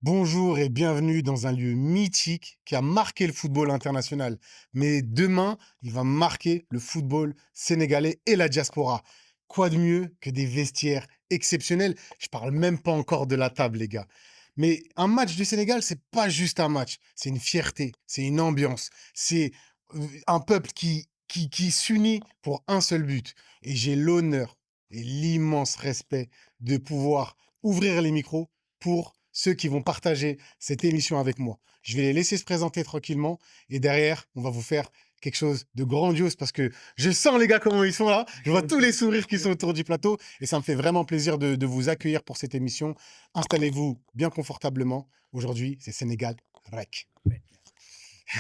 Bonjour et bienvenue dans un lieu mythique qui a marqué le football international. Mais demain, il va marquer le football sénégalais et la diaspora. Quoi de mieux que des vestiaires exceptionnels? Je parle même pas encore de la table, les gars. Mais un match du Sénégal, c'est pas juste un match. C'est une fierté, c'est une ambiance, c'est un peuple qui s'unit pour un seul but. Et j'ai l'honneur et l'immense respect de pouvoir ouvrir les micros pour ceux qui vont partager cette émission avec moi. Je vais les laisser se présenter tranquillement et derrière, on va vous faire quelque chose de grandiose parce que je sens les gars comment ils sont là. Je vois tous les sourires qui sont autour du plateau et ça me fait vraiment plaisir de vous accueillir pour cette émission. Installez-vous bien confortablement. Aujourd'hui, c'est Sénégal Rec.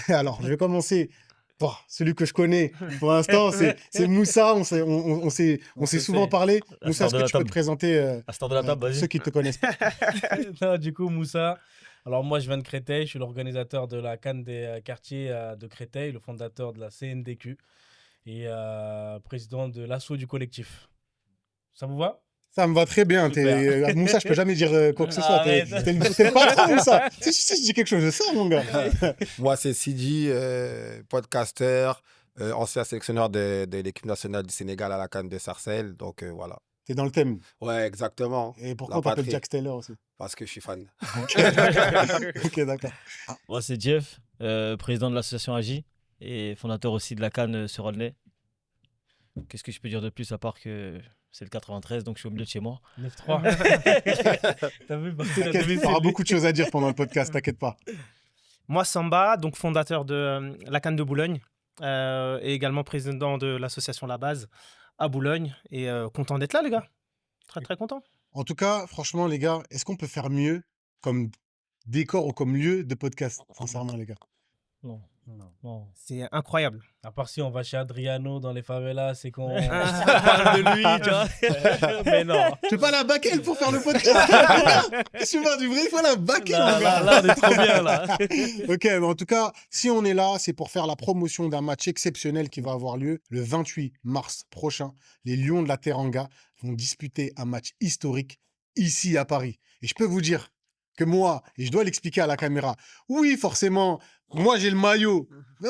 Alors, je vais commencer par celui que je connais pour l'instant, c'est Moussa. On s'est souvent fait. parlé. À Moussa, Star est-ce de que la tu peux te table. présenter À Star de la table, pour vas-y. ceux qui ne te connaissent pas? Non, du coup, Moussa. Alors, moi, je viens de Créteil. Je suis l'organisateur de la CAN des quartiers de Créteil, le fondateur de la CNDQ et président de l'assaut du collectif. Ça vous va? Ça me va très bien. Super. Moussa, je peux jamais dire quoi que ce soit. Arrête. T'es le patron, Moussa. Si je dis quelque chose de ça, mon gars. Moi, c'est Sidi, podcasteur, ancien sélectionneur de l'équipe nationale du Sénégal à la CAN de Sarcelles. Donc voilà. T'es dans le thème. Ouais, exactement. Et pourquoi La on t'appelle patrie. Jack Taylor aussi? Parce que je suis fan. Ok, d'accord. Moi, c'est Jeff, président de l'association AGI et fondateur aussi de la CAN sur Aulnay. Qu'est-ce que je peux dire de plus à part que c'est le 93, donc je suis au milieu de chez moi. 9-3. T'as vu, T'inquiète, il y aura beaucoup de choses à dire pendant le podcast, t'inquiète pas. Moi, Samba, donc fondateur de la CAN de Boulogne et également président de l'association La Base à Boulogne. Et content d'être là, les gars. Très, très content. En tout cas, franchement, les gars, est-ce qu'on peut faire mieux comme décor ou comme lieu de podcast? Sincèrement, les gars. Non, non. C'est incroyable. À part si on va chez Adriano dans les favelas, c'est qu'on Parle de lui, tu vois. Mais non. Je fais pas la baquelle pour faire le podcast. Si tu veux du vrai, il faut la baquelle, mon gars. Là, on est trop bien, là. Ok, mais en tout cas, si on est là, c'est pour faire la promotion d'un match exceptionnel qui va avoir lieu le 28 mars prochain. Les Lions de la Teranga vont disputer un match historique ici à Paris. Et je peux vous dire que moi, et je dois l'expliquer à la caméra, oui, forcément, moi j'ai le maillot, mais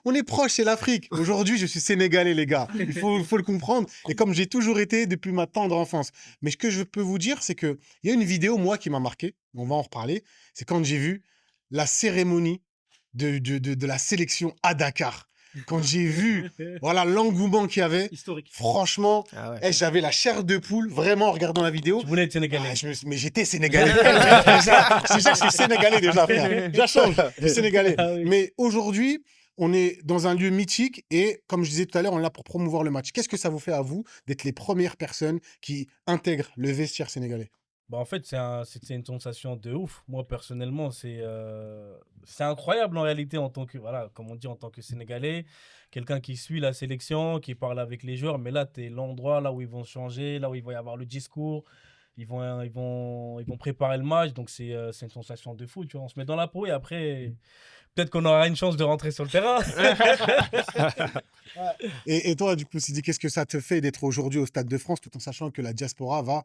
on est proche, c'est l'Afrique. Aujourd'hui, je suis sénégalais, les gars. Il faut le comprendre. Et comme j'ai toujours été depuis ma tendre enfance. Mais ce que je peux vous dire, c'est qu'il y a une vidéo, moi, qui m'a marqué. On va en reparler. C'est quand j'ai vu la cérémonie de la sélection à Dakar. Quand j'ai vu voilà, l'engouement qu'il y avait, Historique. franchement, Ah ouais. j'avais la chair de poule, vraiment, en regardant la vidéo. Tu voulais être sénégalais. Mais j'étais sénégalais. Déjà, je suis sénégalais déjà, frère. Je change, je suis sénégalais. Ah oui. Mais aujourd'hui, on est dans un lieu mythique et, comme je disais tout à l'heure, on est là pour promouvoir le match. Qu'est-ce que ça vous fait à vous d'être les premières personnes qui intègrent le vestiaire sénégalais? Bah, en fait, c'est une sensation de ouf. Moi, personnellement, c'est incroyable en réalité, en tant que, voilà, comme on dit, en tant que Sénégalais, quelqu'un qui suit la sélection, qui parle avec les joueurs. Mais là, tu es l'endroit là où ils vont changer, là où il va y avoir le discours. Ils vont préparer le match. Donc, c'est une sensation de fou. Tu vois. On se met dans la peau et après, peut-être qu'on aura une chance de rentrer sur le terrain. Et toi, du coup, Sidi, qu'est-ce que ça te fait d'être aujourd'hui au Stade de France tout en sachant que la diaspora va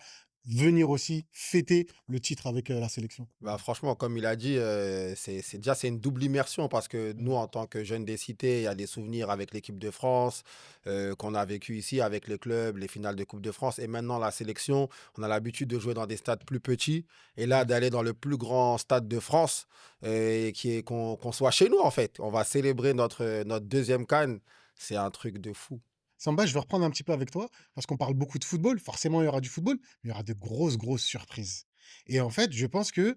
venir aussi fêter le titre avec la sélection? Bah, franchement, comme il a dit, c'est une double immersion parce que nous, en tant que jeunes des cités, il y a des souvenirs avec l'équipe de France qu'on a vécu ici avec le club, les finales de Coupe de France. Et maintenant, la sélection, on a l'habitude de jouer dans des stades plus petits. Et là, d'aller dans le plus grand stade de France, qu'on soit chez nous, en fait. On va célébrer notre deuxième CAN. C'est un truc de fou. Samba, je vais reprendre un petit peu avec toi, parce qu'on parle beaucoup de football. Forcément, il y aura du football, mais il y aura de grosses, grosses surprises. Et en fait, je pense que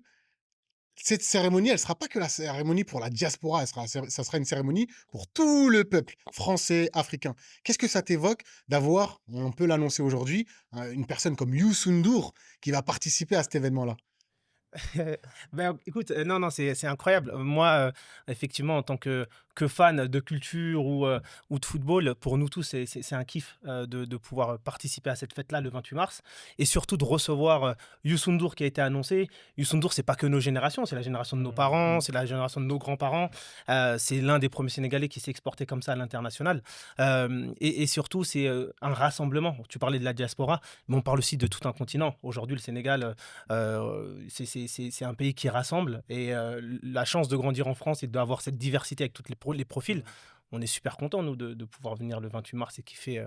cette cérémonie, elle ne sera pas que la cérémonie pour la diaspora, ça sera une cérémonie pour tout le peuple français, africain. Qu'est-ce que ça t'évoque d'avoir, on peut l'annoncer aujourd'hui, une personne comme Youssou N'Dour qui va participer à cet événement-là? Ben, écoute, non, c'est incroyable. Moi, effectivement, en tant que fan de culture ou de football, pour nous tous, c'est un kiff de pouvoir participer à cette fête-là le 28 mars et surtout de recevoir Youssou N'Dour qui a été annoncé. Youssou N'Dour, c'est pas que nos générations, c'est la génération de nos parents, c'est la génération de nos grands-parents. C'est l'un des premiers Sénégalais qui s'est exporté comme ça à l'international. Et surtout, c'est un rassemblement. Tu parlais de la diaspora, mais on parle aussi de tout un continent. Aujourd'hui, le Sénégal, c'est un pays qui rassemble. Et la chance de grandir en France et d'avoir cette diversité avec tous les profils, on est super contents, nous, de pouvoir venir le 28 mars et kiffer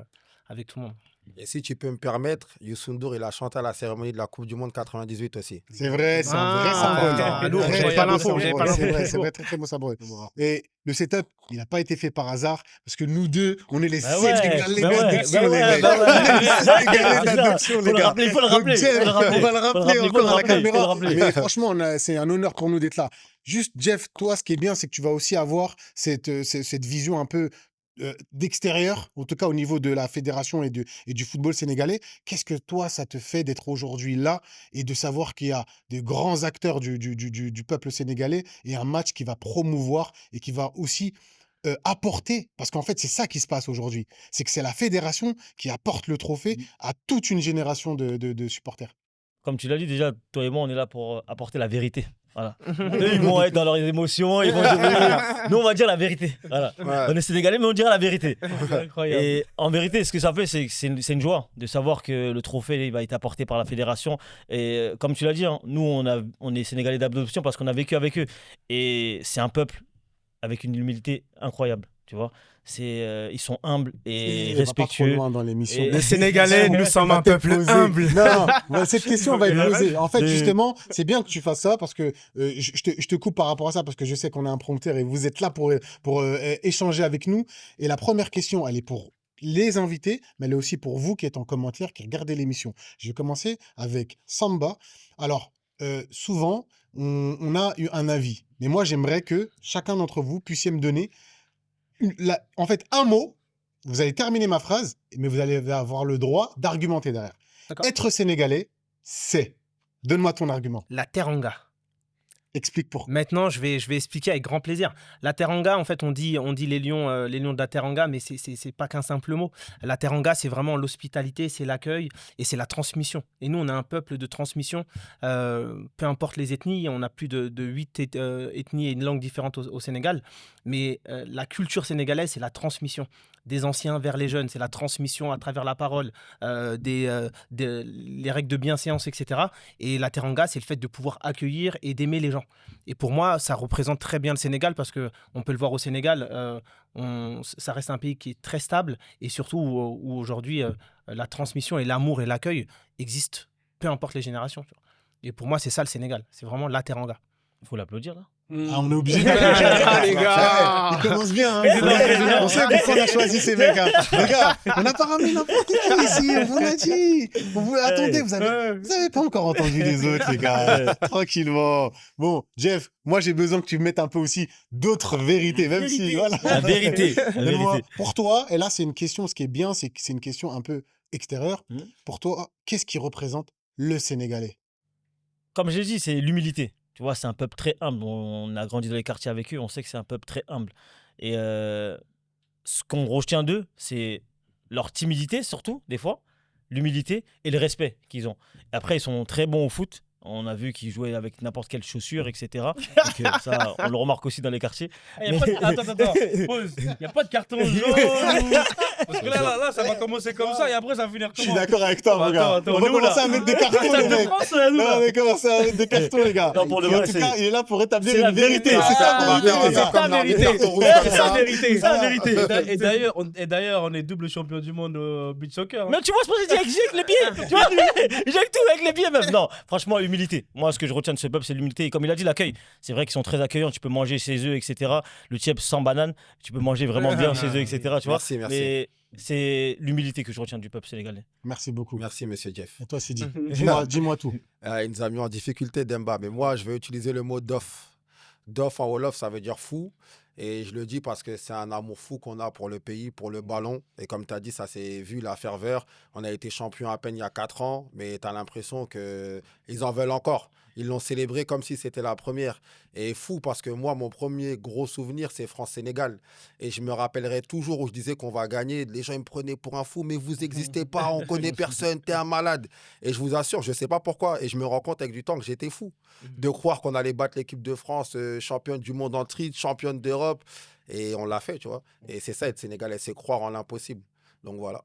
avec tout le monde. Et si tu peux me permettre, Youssou N'Dour, il a chanté à la cérémonie de la Coupe du Monde 98 aussi. C'est vrai, c'est un vrai Ah, symbole. lourd, Très, j'avais très pas beau l'info, symbole. j'avais pas C'est l'info. vrai, c'est vrai, très très beau symbole. Et le setup, il n'a pas été fait par hasard, parce que nous deux, on est les Bah ouais, Sénégalais bah ouais, d'adoption, bah les ouais, mecs. bah ouais. On est les Sénégalais Ah, d'adoption, faut les le gars. rappeler, faut le Donc, rappeler, Jeff, faut le rappeler. on va le rappeler Faut le encore à la rappeler, faut le caméra. rappeler. Mais franchement, c'est un honneur pour nous d'être là. Juste, Jeff, toi, ce qui est bien, c'est que tu vas aussi avoir cette vision un peu d'extérieur, en tout cas au niveau de la fédération et du football sénégalais. Qu'est-ce que toi, ça te fait d'être aujourd'hui là et de savoir qu'il y a des grands acteurs du peuple sénégalais et un match qui va promouvoir et qui va aussi apporter, parce qu'en fait, c'est ça qui se passe aujourd'hui. C'est que c'est la fédération qui apporte le trophée à toute une génération de supporters. Comme tu l'as dit déjà, toi et moi, on est là pour apporter la vérité. Voilà. Eux, ils vont être dans leurs émotions, ils vont dire, nous, on va dire la vérité. Voilà. Ouais. On est Sénégalais, mais on dira la vérité. Incroyable. Et en vérité, ce que ça fait, c'est que c'est une joie de savoir que le trophée il va être apporté par la fédération. Et comme tu l'as dit, hein, nous, on est Sénégalais d'adoption parce qu'on a vécu avec eux. Et c'est un peuple avec une humilité incroyable, tu vois. Ils sont humbles et va pas trop respectueux. loin dans l'émission. Et- Les Sénégalais, nous sommes un peuple Poser. humble. Non, non, cette question va être posée. En fait, Mais- justement, c'est bien que tu fasses ça parce que je te coupe par rapport à ça parce que je sais qu'on a un prompteur et vous êtes là pour échanger avec nous. Et la première question, elle est pour les invités, mais elle est aussi pour vous qui êtes en commentaire, qui regardez l'émission. Je vais commencer avec Samba. Alors, souvent, on a eu un avis. Mais moi, j'aimerais que chacun d'entre vous puissiez me donner en fait un mot. Vous allez terminer ma phrase, mais vous allez avoir le droit d'argumenter derrière. D'accord. Être sénégalais, c'est. Donne-moi ton argument. La teranga. Explique pourquoi. Maintenant, je vais expliquer avec grand plaisir. La teranga, en fait, on dit les lions de la teranga, mais c'est pas qu'un simple mot. La teranga, c'est vraiment l'hospitalité, c'est l'accueil et c'est la transmission. Et nous, on a un peuple de transmission. Peu importe les ethnies, on a plus de 8 ethnies et langues différentes au Sénégal. Mais la culture sénégalaise, c'est la transmission des anciens vers les jeunes. C'est la transmission à travers la parole, les règles de bienséance, etc. Et la teranga, c'est le fait de pouvoir accueillir et d'aimer les gens. Et pour moi, ça représente très bien le Sénégal parce qu'on peut le voir au Sénégal, ça reste un pays qui est très stable et surtout où aujourd'hui, la transmission et l'amour et l'accueil existent, peu importe les générations. Tu vois. Et pour moi, c'est ça le Sénégal. C'est vraiment la teranga. Il faut l'applaudir là. Ah, on est obligé de Les gars. Il commence bien. Hein. On sait pourquoi on a choisi ces mecs. Hein. Les gars, on n'a pas ramené n'importe qui ici. On vous l'a dit. Attendez, vous avez pas encore entendu les autres, les gars. Tranquillement. Bon, Jeff, moi, j'ai besoin que tu mettes un peu aussi d'autres vérités, même si, voilà. La vérité. La Donne-moi, vérité. pour toi, et là, c'est une question, ce qui est bien, c'est que c'est une question un peu extérieure. Mhm. Pour toi, qu'est-ce qui représente le Sénégalais? Comme je l'ai dit, c'est l'humilité. Tu vois, c'est un peuple très humble. On a grandi dans les quartiers avec eux, on sait que c'est un peuple très humble. Et ce qu'on retient d'eux, c'est leur timidité, surtout, des fois, l'humilité et le respect qu'ils ont. Et après, ils sont très bons au foot. On a vu qu'ils jouaient avec n'importe quelle chaussure, etc. Donc, ça, on le remarque aussi dans les quartiers. Attends, pause. Il n'y a pas de carton jaune. Parce que là, ça va commencer comme ça et après, ça va finir Je suis comment? d'accord avec toi, mon gars. Attends, On on va est où, là? commencer à mettre des cartons, les mecs. Non, on va commencer à mettre des cartons, les gars. Non, pour le Et en vrai, tout c'est- cas, il est là pour établir c'est la une vérité. vérité. C'est ça, On va la faire vérité. ça comme dans les cartons rouges comme ça. C'est ça la vérité. Et d'ailleurs, on est double champion du monde au beach soccer. Mais tu vois, c'est pour ça que je dis avec les pieds. Tu vois, j'ai avec tout, avec les pieds même. Non, franchement, humilité. Moi, ce que je retiens de ce peuple, c'est l'humilité. Et comme il a dit, l'accueil. C'est vrai qu'ils sont très accueillants. Tu peux manger chez eux, etc. Le tiep sans banane, tu peux manger vraiment bien chez eux, etc. Tu vois. Merci, merci. Mais c'est l'humilité que je retiens du peuple sénégalais. Merci beaucoup. Merci, monsieur Jeff. Et toi, Sidi, Mhm. dis-moi tout. Il nous a mis en difficulté, Demba. Mais moi, je vais utiliser le mot dof. Dof en Wolof, ça veut dire fou. Et je le dis parce que c'est un amour fou qu'on a pour le pays, pour le ballon. Et comme tu as dit, ça s'est vu, la ferveur. On a été champion à peine il y a 4 ans, mais tu as l'impression qu'ils en veulent encore. Ils l'ont célébré comme si c'était la première. Et fou parce que moi, mon premier gros souvenir, c'est France-Sénégal. Et je me rappellerai toujours où je disais qu'on va gagner. Les gens ils me prenaient pour un fou, mais vous n'existez pas, on connaît personne, t'es un malade. Et je vous assure, je ne sais pas pourquoi. Et je me rends compte avec du temps que j'étais fou de croire qu'on allait battre l'équipe de France, championne du monde en tri, championne d'Europe. Et on l'a fait, tu vois. Et c'est ça, être sénégalais, c'est croire en l'impossible. Donc voilà.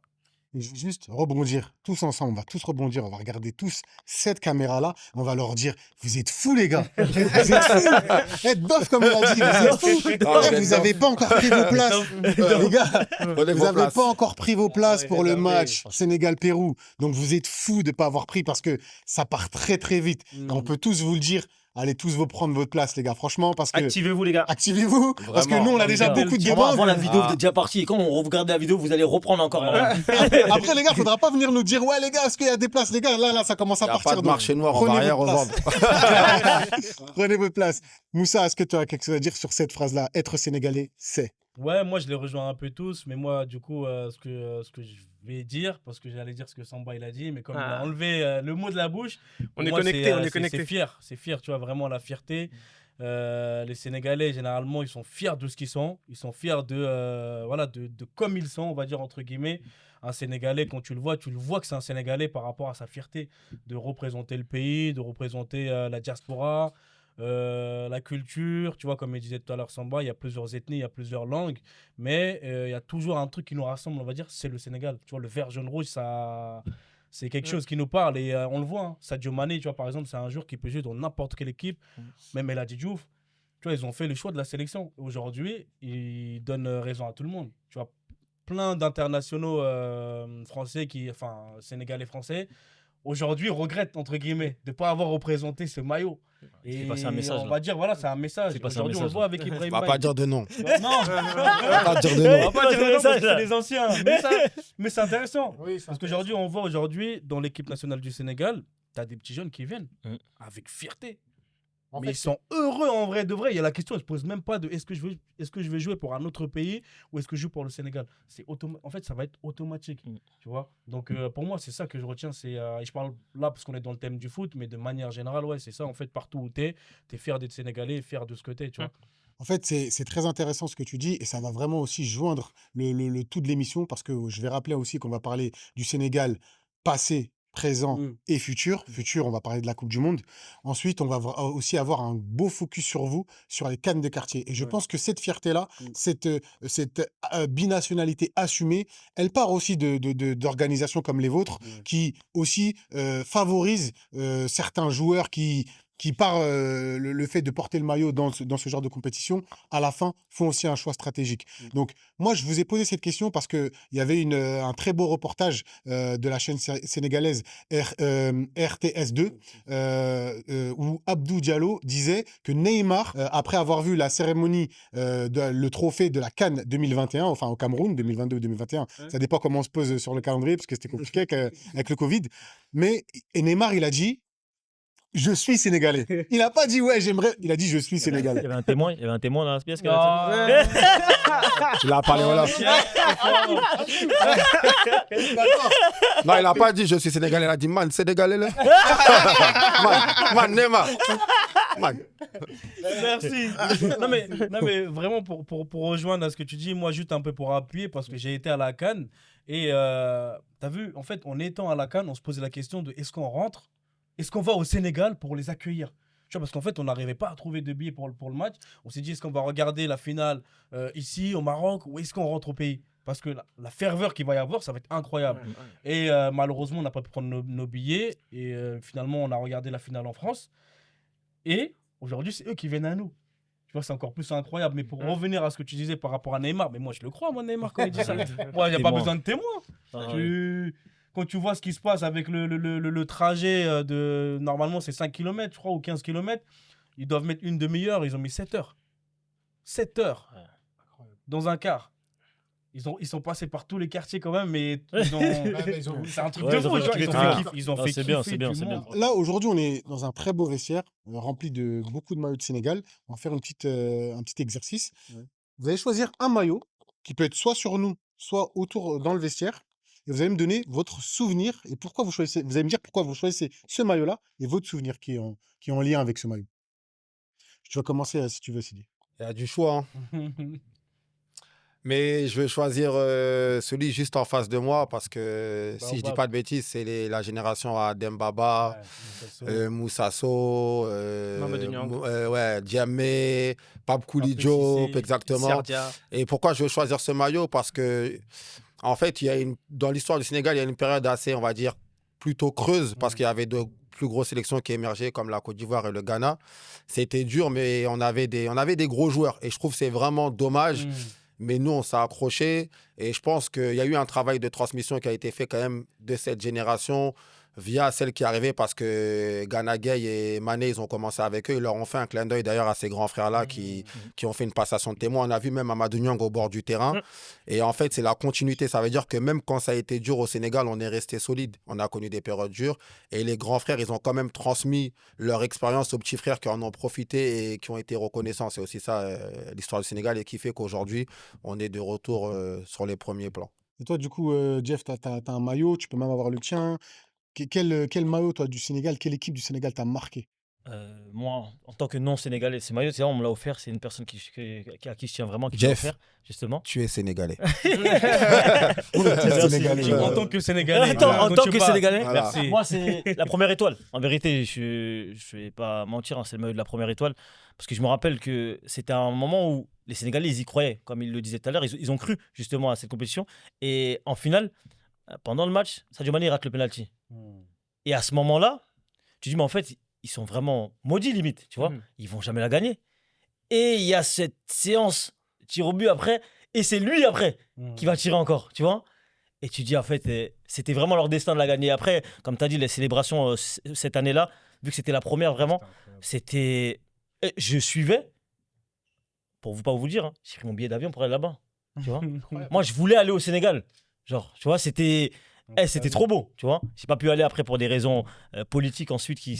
Et je vais juste rebondir tous ensemble. On va tous rebondir. On va regarder tous cette caméra-là. On va leur dire, vous êtes fous, les gars. Vous êtes fous. Êtes bof, comme on l'a dit. Vous êtes fous. Ah, Eh, vous n'avez pas encore pris vos places. Les gars, Prenez vous vos n'avez places. pas encore pris vos places ouais, pour le réservé. match Sénégal-Pérou. Donc, vous êtes fous de ne pas avoir pris parce que ça part très, très vite. Et on peut tous vous le dire. Allez tous vous prendre votre place, les gars. Franchement, parce que... Activez-vous, les gars. Activez-vous. Parce que Vraiment. nous, on a déjà Regardez beaucoup de Avant, demandes. avant la vidéo, Ah. vous êtes déjà parti. Et quand on regarde la vidéo, vous allez reprendre encore. Après, les gars, faudra pas venir nous dire, ouais, les gars, est-ce qu'il y a des places, les gars? Là, ça commence Il à n'y a partir. pas de donc, marché noir, on prenez va rien votre place. revendre. Prenez votre place. Moussa, est-ce que tu as quelque chose à dire sur cette phrase-là? Être sénégalais, c'est. Ouais, moi je les rejoins un peu tous, mais moi du coup ce que je vais dire, parce que j'allais dire ce que Samba il a dit, mais comme il a Ah. enlevé le mot de la bouche, On pour est moi, connectés, on est c'est connectés. c'est fier, tu vois, vraiment la fierté. Les Sénégalais, généralement, ils sont fiers de ce qu'ils sont, ils sont fiers voilà, de comme ils sont, on va dire entre guillemets. Un Sénégalais, quand tu le vois que c'est un Sénégalais par rapport à sa fierté de représenter le pays, de représenter la diaspora. La culture, tu vois, comme il disait tout à l'heure Samba, il y a plusieurs ethnies, il y a plusieurs langues, mais il y a toujours un truc qui nous rassemble, on va dire, c'est le Sénégal. Tu vois, le vert, jaune, rouge, ça, c'est quelque chose qui nous parle et on le voit. Hein. Sadio Mané, tu vois, par exemple, c'est un joueur qui peut jouer dans n'importe quelle équipe, même El Hadji Diouf. Tu vois, ils ont fait le choix de la sélection. Aujourd'hui, ils donnent raison à tout le monde. Tu vois, plein d'internationaux français, enfin, sénégalais français, aujourd'hui regrettent, entre guillemets, de ne pas avoir représenté ce maillot. C'est passé un message, on là. va dire, voilà, c'est un message. C'est passé un Aujourd'hui, on le message, voit là. avec Ibrahim On va Baye. pas dire de nom. Tu vois, non, On va pas dire de on nom. va pas dire C'est de nom parce ça, que c'est là. les anciens. Mais c'est intéressant. Parce qu'aujourd'hui, on voit aujourd'hui, dans l'équipe nationale du Sénégal, tu as des petits jeunes qui viennent avec fierté. Mais ils sont heureux en vrai de vrai. Il y a la question, elle ne se pose même pas de est-ce que je vais jouer pour un autre pays ou est-ce que je joue pour le Sénégal. En fait, ça va être automatique. Tu vois. Donc, pour moi, c'est ça que je retiens. Et je parle là parce qu'on est dans le thème du foot, mais de manière générale, ouais, c'est ça. En fait, partout où tu es fier d'être Sénégalais, fier de ce que tu es. Tu vois. En fait, c'est très intéressant ce que tu dis et ça va vraiment aussi joindre le tout de l'émission parce que je vais rappeler aussi qu'on va parler du Sénégal passé, présent et futur. Futur, on va parler de la Coupe du Monde. Ensuite, on va aussi avoir un beau focus sur vous, sur les cannes de quartier. Et je pense que cette fierté-là, cette binationalité assumée, elle part aussi d'organisations comme les vôtres qui aussi favorisent certains joueurs qui par le fait de porter le maillot dans ce genre de compétition, à la fin, font aussi un choix stratégique. Donc, moi, je vous ai posé cette question parce qu'il y avait un très beau reportage de la chaîne sénégalaise RTS2 où Abdou Diallo disait que Neymar, après avoir vu la cérémonie, le trophée de la CAN 2021, enfin au Cameroun, 2022 ou 2021, ça dépend comment on se pose sur le calendrier parce que c'était compliqué avec le Covid, et Neymar, il a dit je suis sénégalais. Il n'a pas dit ouais, j'aimerais. Il a dit je suis Il sénégalais. y avait un témoin dans la pièce. Non. Il a parlé voilà. Non, il a pas dit je suis sénégalais, il a dit man, sénégalais là. man, Neymar. Man. Merci. non, mais vraiment, pour rejoindre à ce que tu dis, moi, juste un peu pour appuyer, parce que j'ai été à la CAN. Et tu as vu, en fait, en étant à la CAN, on se posait la question de est-ce qu'on rentre? Est-ce qu'on va au Sénégal pour les accueillir? Tu vois, parce qu'en fait, on n'arrivait pas à trouver de billets pour le match. On s'est dit, est-ce qu'on va regarder la finale ici, au Maroc, ou est-ce qu'on rentre au pays? Parce que la ferveur qu'il va y avoir, ça va être incroyable. Et malheureusement, on n'a pas pu prendre nos billets. Et finalement, on a regardé la finale en France. Et aujourd'hui, c'est eux qui viennent à nous. Tu vois, c'est encore plus incroyable. Mais pour revenir à ce que tu disais par rapport à Neymar, mais moi, je le crois, moi, Neymar, quand il dit ça. Moi, il n'y a pas besoin de témoins. Quand tu vois ce qui se passe avec le trajet normalement, c'est 5 km, je crois, ou 15 km, ils doivent mettre une demi-heure. Ils ont mis 7 heures. 7 heures. Dans un car. Ils sont passés par tous les quartiers quand même, mais c'est un truc de fou. Ils ont fait kiffer. C'est bien. Là, aujourd'hui, on est dans un très beau vestiaire rempli de beaucoup de maillots de Sénégal. On va faire un petit exercice. Vous allez choisir un maillot qui peut être soit sur nous, soit autour dans le vestiaire. Et vous allez me donner votre souvenir et pourquoi vous choisissez. Vous allez me dire pourquoi vous choisissez ce maillot-là et votre souvenir qui est en lien avec ce maillot. Je vais commencer si tu veux, Sidi. Il y a du choix. Hein. Mais je vais choisir celui juste en face de moi parce que si je dis pas de bêtises, c'est la génération à Dembaba, Moussa Sow, Diamé, Pape Kouli Diop, exactement. Serdia. Et pourquoi je veux choisir ce maillot? Parce que En fait, dans l'histoire du Sénégal, il y a une période assez, on va dire, plutôt creuse parce qu'il y avait de plus grosses sélections qui émergeaient comme la Côte d'Ivoire et le Ghana. C'était dur, mais on avait des gros joueurs. Et je trouve que c'est vraiment dommage. Mais nous, on s'est accrochés. Et je pense qu'il y a eu un travail de transmission qui a été fait quand même de cette génération via celle qui est arrivée parce que Gana Gueye et Mané, ils ont commencé avec eux. Ils leur ont fait un clin d'œil d'ailleurs à ces grands frères-là qui ont fait une passation de témoin. On a vu même Amadou Niang au bord du terrain. Et en fait, c'est la continuité. Ça veut dire que même quand ça a été dur au Sénégal, on est resté solide. On a connu des périodes dures. Et les grands frères, ils ont quand même transmis leur expérience aux petits frères qui en ont profité et qui ont été reconnaissants. C'est aussi ça, l'histoire du Sénégal, et qui fait qu'aujourd'hui, on est de retour sur les premiers plans. Et toi, du coup, Jeff, tu as un maillot, tu peux même avoir le tien. Quel maillot, toi, du Sénégal, quelle équipe du Sénégal t'a marqué? Moi, en tant que non-sénégalais, c'est maillot, c'est vrai, on me l'a offert. C'est une personne à qui je tiens vraiment, qui me l'a Jeff. offert, justement. Tu es Sénégalais. Merci. Sénégalais. En tant que Sénégalais. Attends, voilà, en dont tant tu que parles. Sénégalais, Voilà. Merci. moi, c'est la première étoile. En vérité, je vais pas mentir, hein, c'est le maillot de la première étoile. Parce que je me rappelle que c'était un moment où les Sénégalais, ils y croyaient. Comme il le disait tout à l'heure, ils ont cru justement à cette compétition. Et en finale, pendant le match, Sadio Mané rate le penalty. Et à ce moment-là, tu dis, mais en fait, ils sont vraiment maudits limite, tu vois. Ils vont jamais la gagner. Et il y a cette séance tir au but après, et c'est lui après qui va tirer encore, tu vois. Et tu dis, en fait, c'était vraiment leur destin de la gagner. Après, comme tu as dit, les célébrations cette année-là, vu que c'était la première vraiment, c'était... Je suivais, pour pas vous dire, hein, j'ai pris mon billet d'avion pour aller là-bas, tu vois. Moi, je voulais aller au Sénégal. Genre, tu vois, c'était trop beau, tu vois. J'ai pas pu aller après pour des raisons politiques ensuite qui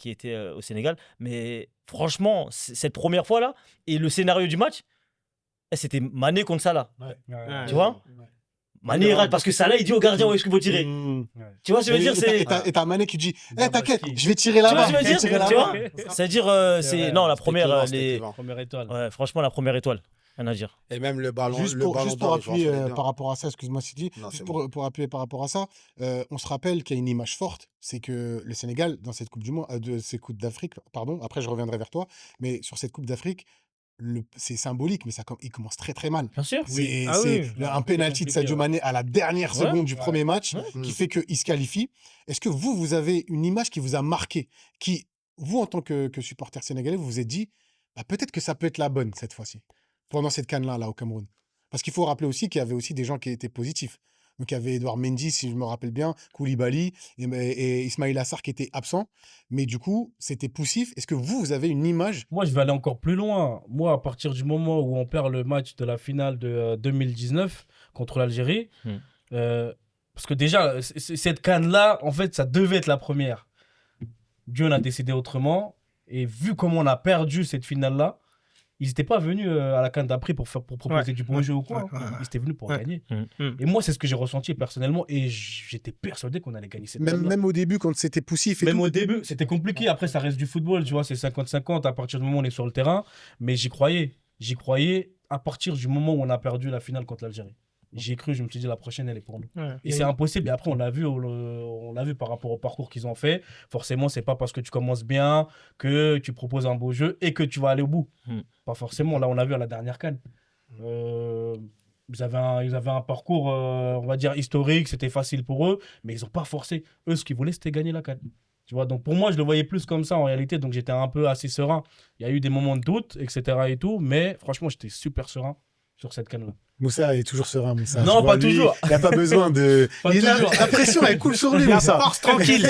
étaient au Sénégal. Mais franchement, cette première fois-là, et le scénario du match, c'était Mané contre Salah. Tu vois, Mané rate parce que Salah, il dit au gardien où est-ce qu'il faut tirer. Tu vois ce que je veux dire, c'est... Et t'as Mané qui dit t'inquiète, Babachki. je vais tirer Tu vois là-bas. ce que je veux dire, tirer tu là-bas. vois. C'est-à-dire, c'est... Non, la première, Première étoile. Ouais, franchement, la première étoile. Rien à dire. Et même le ballon, Juste le pour ballon d'or, ils jouent appuyer sur les deux. par rapport à ça, excuse-moi Sidi, Non, juste c'est bon. pour appuyer par rapport à ça, on se rappelle qu'il y a une image forte, c'est que le Sénégal, dans cette Coupe du Monde, de ces Coupes d'Afrique, pardon, après je reviendrai vers toi, mais sur cette Coupe d'Afrique, c'est symbolique, mais il commence très très mal. Bien sûr. C'est Ah oui. un penalty de Sadio Mané à la dernière Ouais. seconde du premier match Ouais. qui fait qu'il se qualifie. Est-ce que vous avez une image qui vous a marqué, qui, vous, en tant que supporter sénégalais, vous vous êtes dit, bah, peut-être que ça peut être la bonne cette fois-ci, pendant cette CAN-là, là, au Cameroun? Parce qu'il faut rappeler aussi qu'il y avait aussi des gens qui étaient positifs. Donc, il y avait Edouard Mendy, si je me rappelle bien, Koulibaly et Ismaïl Assar qui étaient absents. Mais du coup, c'était poussif. Est-ce que vous avez une image? Moi, je vais aller encore plus loin. Moi, à partir du moment où on perd le match de la finale de 2019 contre l'Algérie, parce que déjà, cette CAN-là, en fait, ça devait être la première. Dieu en a décidé autrement. Et vu comment on a perdu cette finale-là, ils n'étaient pas venus à la CAN d'après pour proposer du bon jeu ou quoi. Ils étaient venus pour gagner. Et moi, c'est ce que j'ai ressenti personnellement. Et j'étais persuadé qu'on allait gagner cette CAN-là. Même au début, quand c'était poussif et Même tout. au début, c'était compliqué. Après, ça reste du football, tu vois, c'est 50-50 à partir du moment où on est sur le terrain. Mais j'y croyais. J'y croyais à partir du moment où on a perdu la finale contre l'Algérie. J'y ai cru, je me suis dit, la prochaine, elle est pour nous. Et c'est impossible. Et après, on l'a vu par rapport au parcours qu'ils ont fait. Forcément, c'est pas parce que tu commences bien que tu proposes un beau jeu et que tu vas aller au bout. Pas forcément. Là, on l'a vu à la dernière CAN. Ils avaient un parcours, on va dire, historique. C'était facile pour eux, mais ils n'ont pas forcé. Eux, ce qu'ils voulaient, c'était gagner la CAN. Tu vois, donc pour moi, je le voyais plus comme ça en réalité. Donc j'étais un peu assez serein. Il y a eu des moments de doute, etc. et tout, mais franchement, j'étais super serein sur cette CAN-là. Moussa est toujours serein, Moussa. Non, Je vois, pas toujours. Il n'y a pas besoin de. Pas toujours. La pression, elle coule sur lui, Moussa. Force tranquille.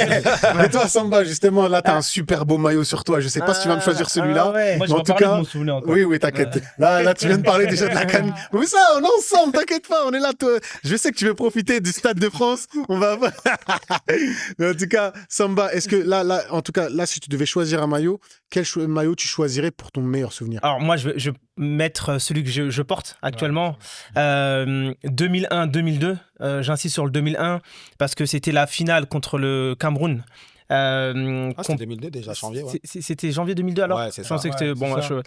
Mais toi, Samba, justement, là, tu as un super beau maillot sur toi. Je sais pas si tu vas me choisir celui-là. Moi, je En vais tout parler cas, de mon souvenir encore. Oui, t'inquiète. Là, tu viens de parler déjà de la CAN. Moussa, on est ensemble, t'inquiète pas, on est là. Toi. Je sais que tu veux profiter du Stade de France. On va. Mais en tout cas, Samba, est-ce que en tout cas, là, si tu devais choisir un maillot, quel maillot tu choisirais pour ton meilleur souvenir? Alors moi, je vais mettre celui que je porte actuellement. 2001-2002, j'insiste sur le 2001 parce que c'était la finale contre le Cameroun. C'était 2002 déjà, janvier. Ouais. C'était janvier 2002 alors. Ouais, c'est Je ça. pensais que c'était Ouais, c'est ça.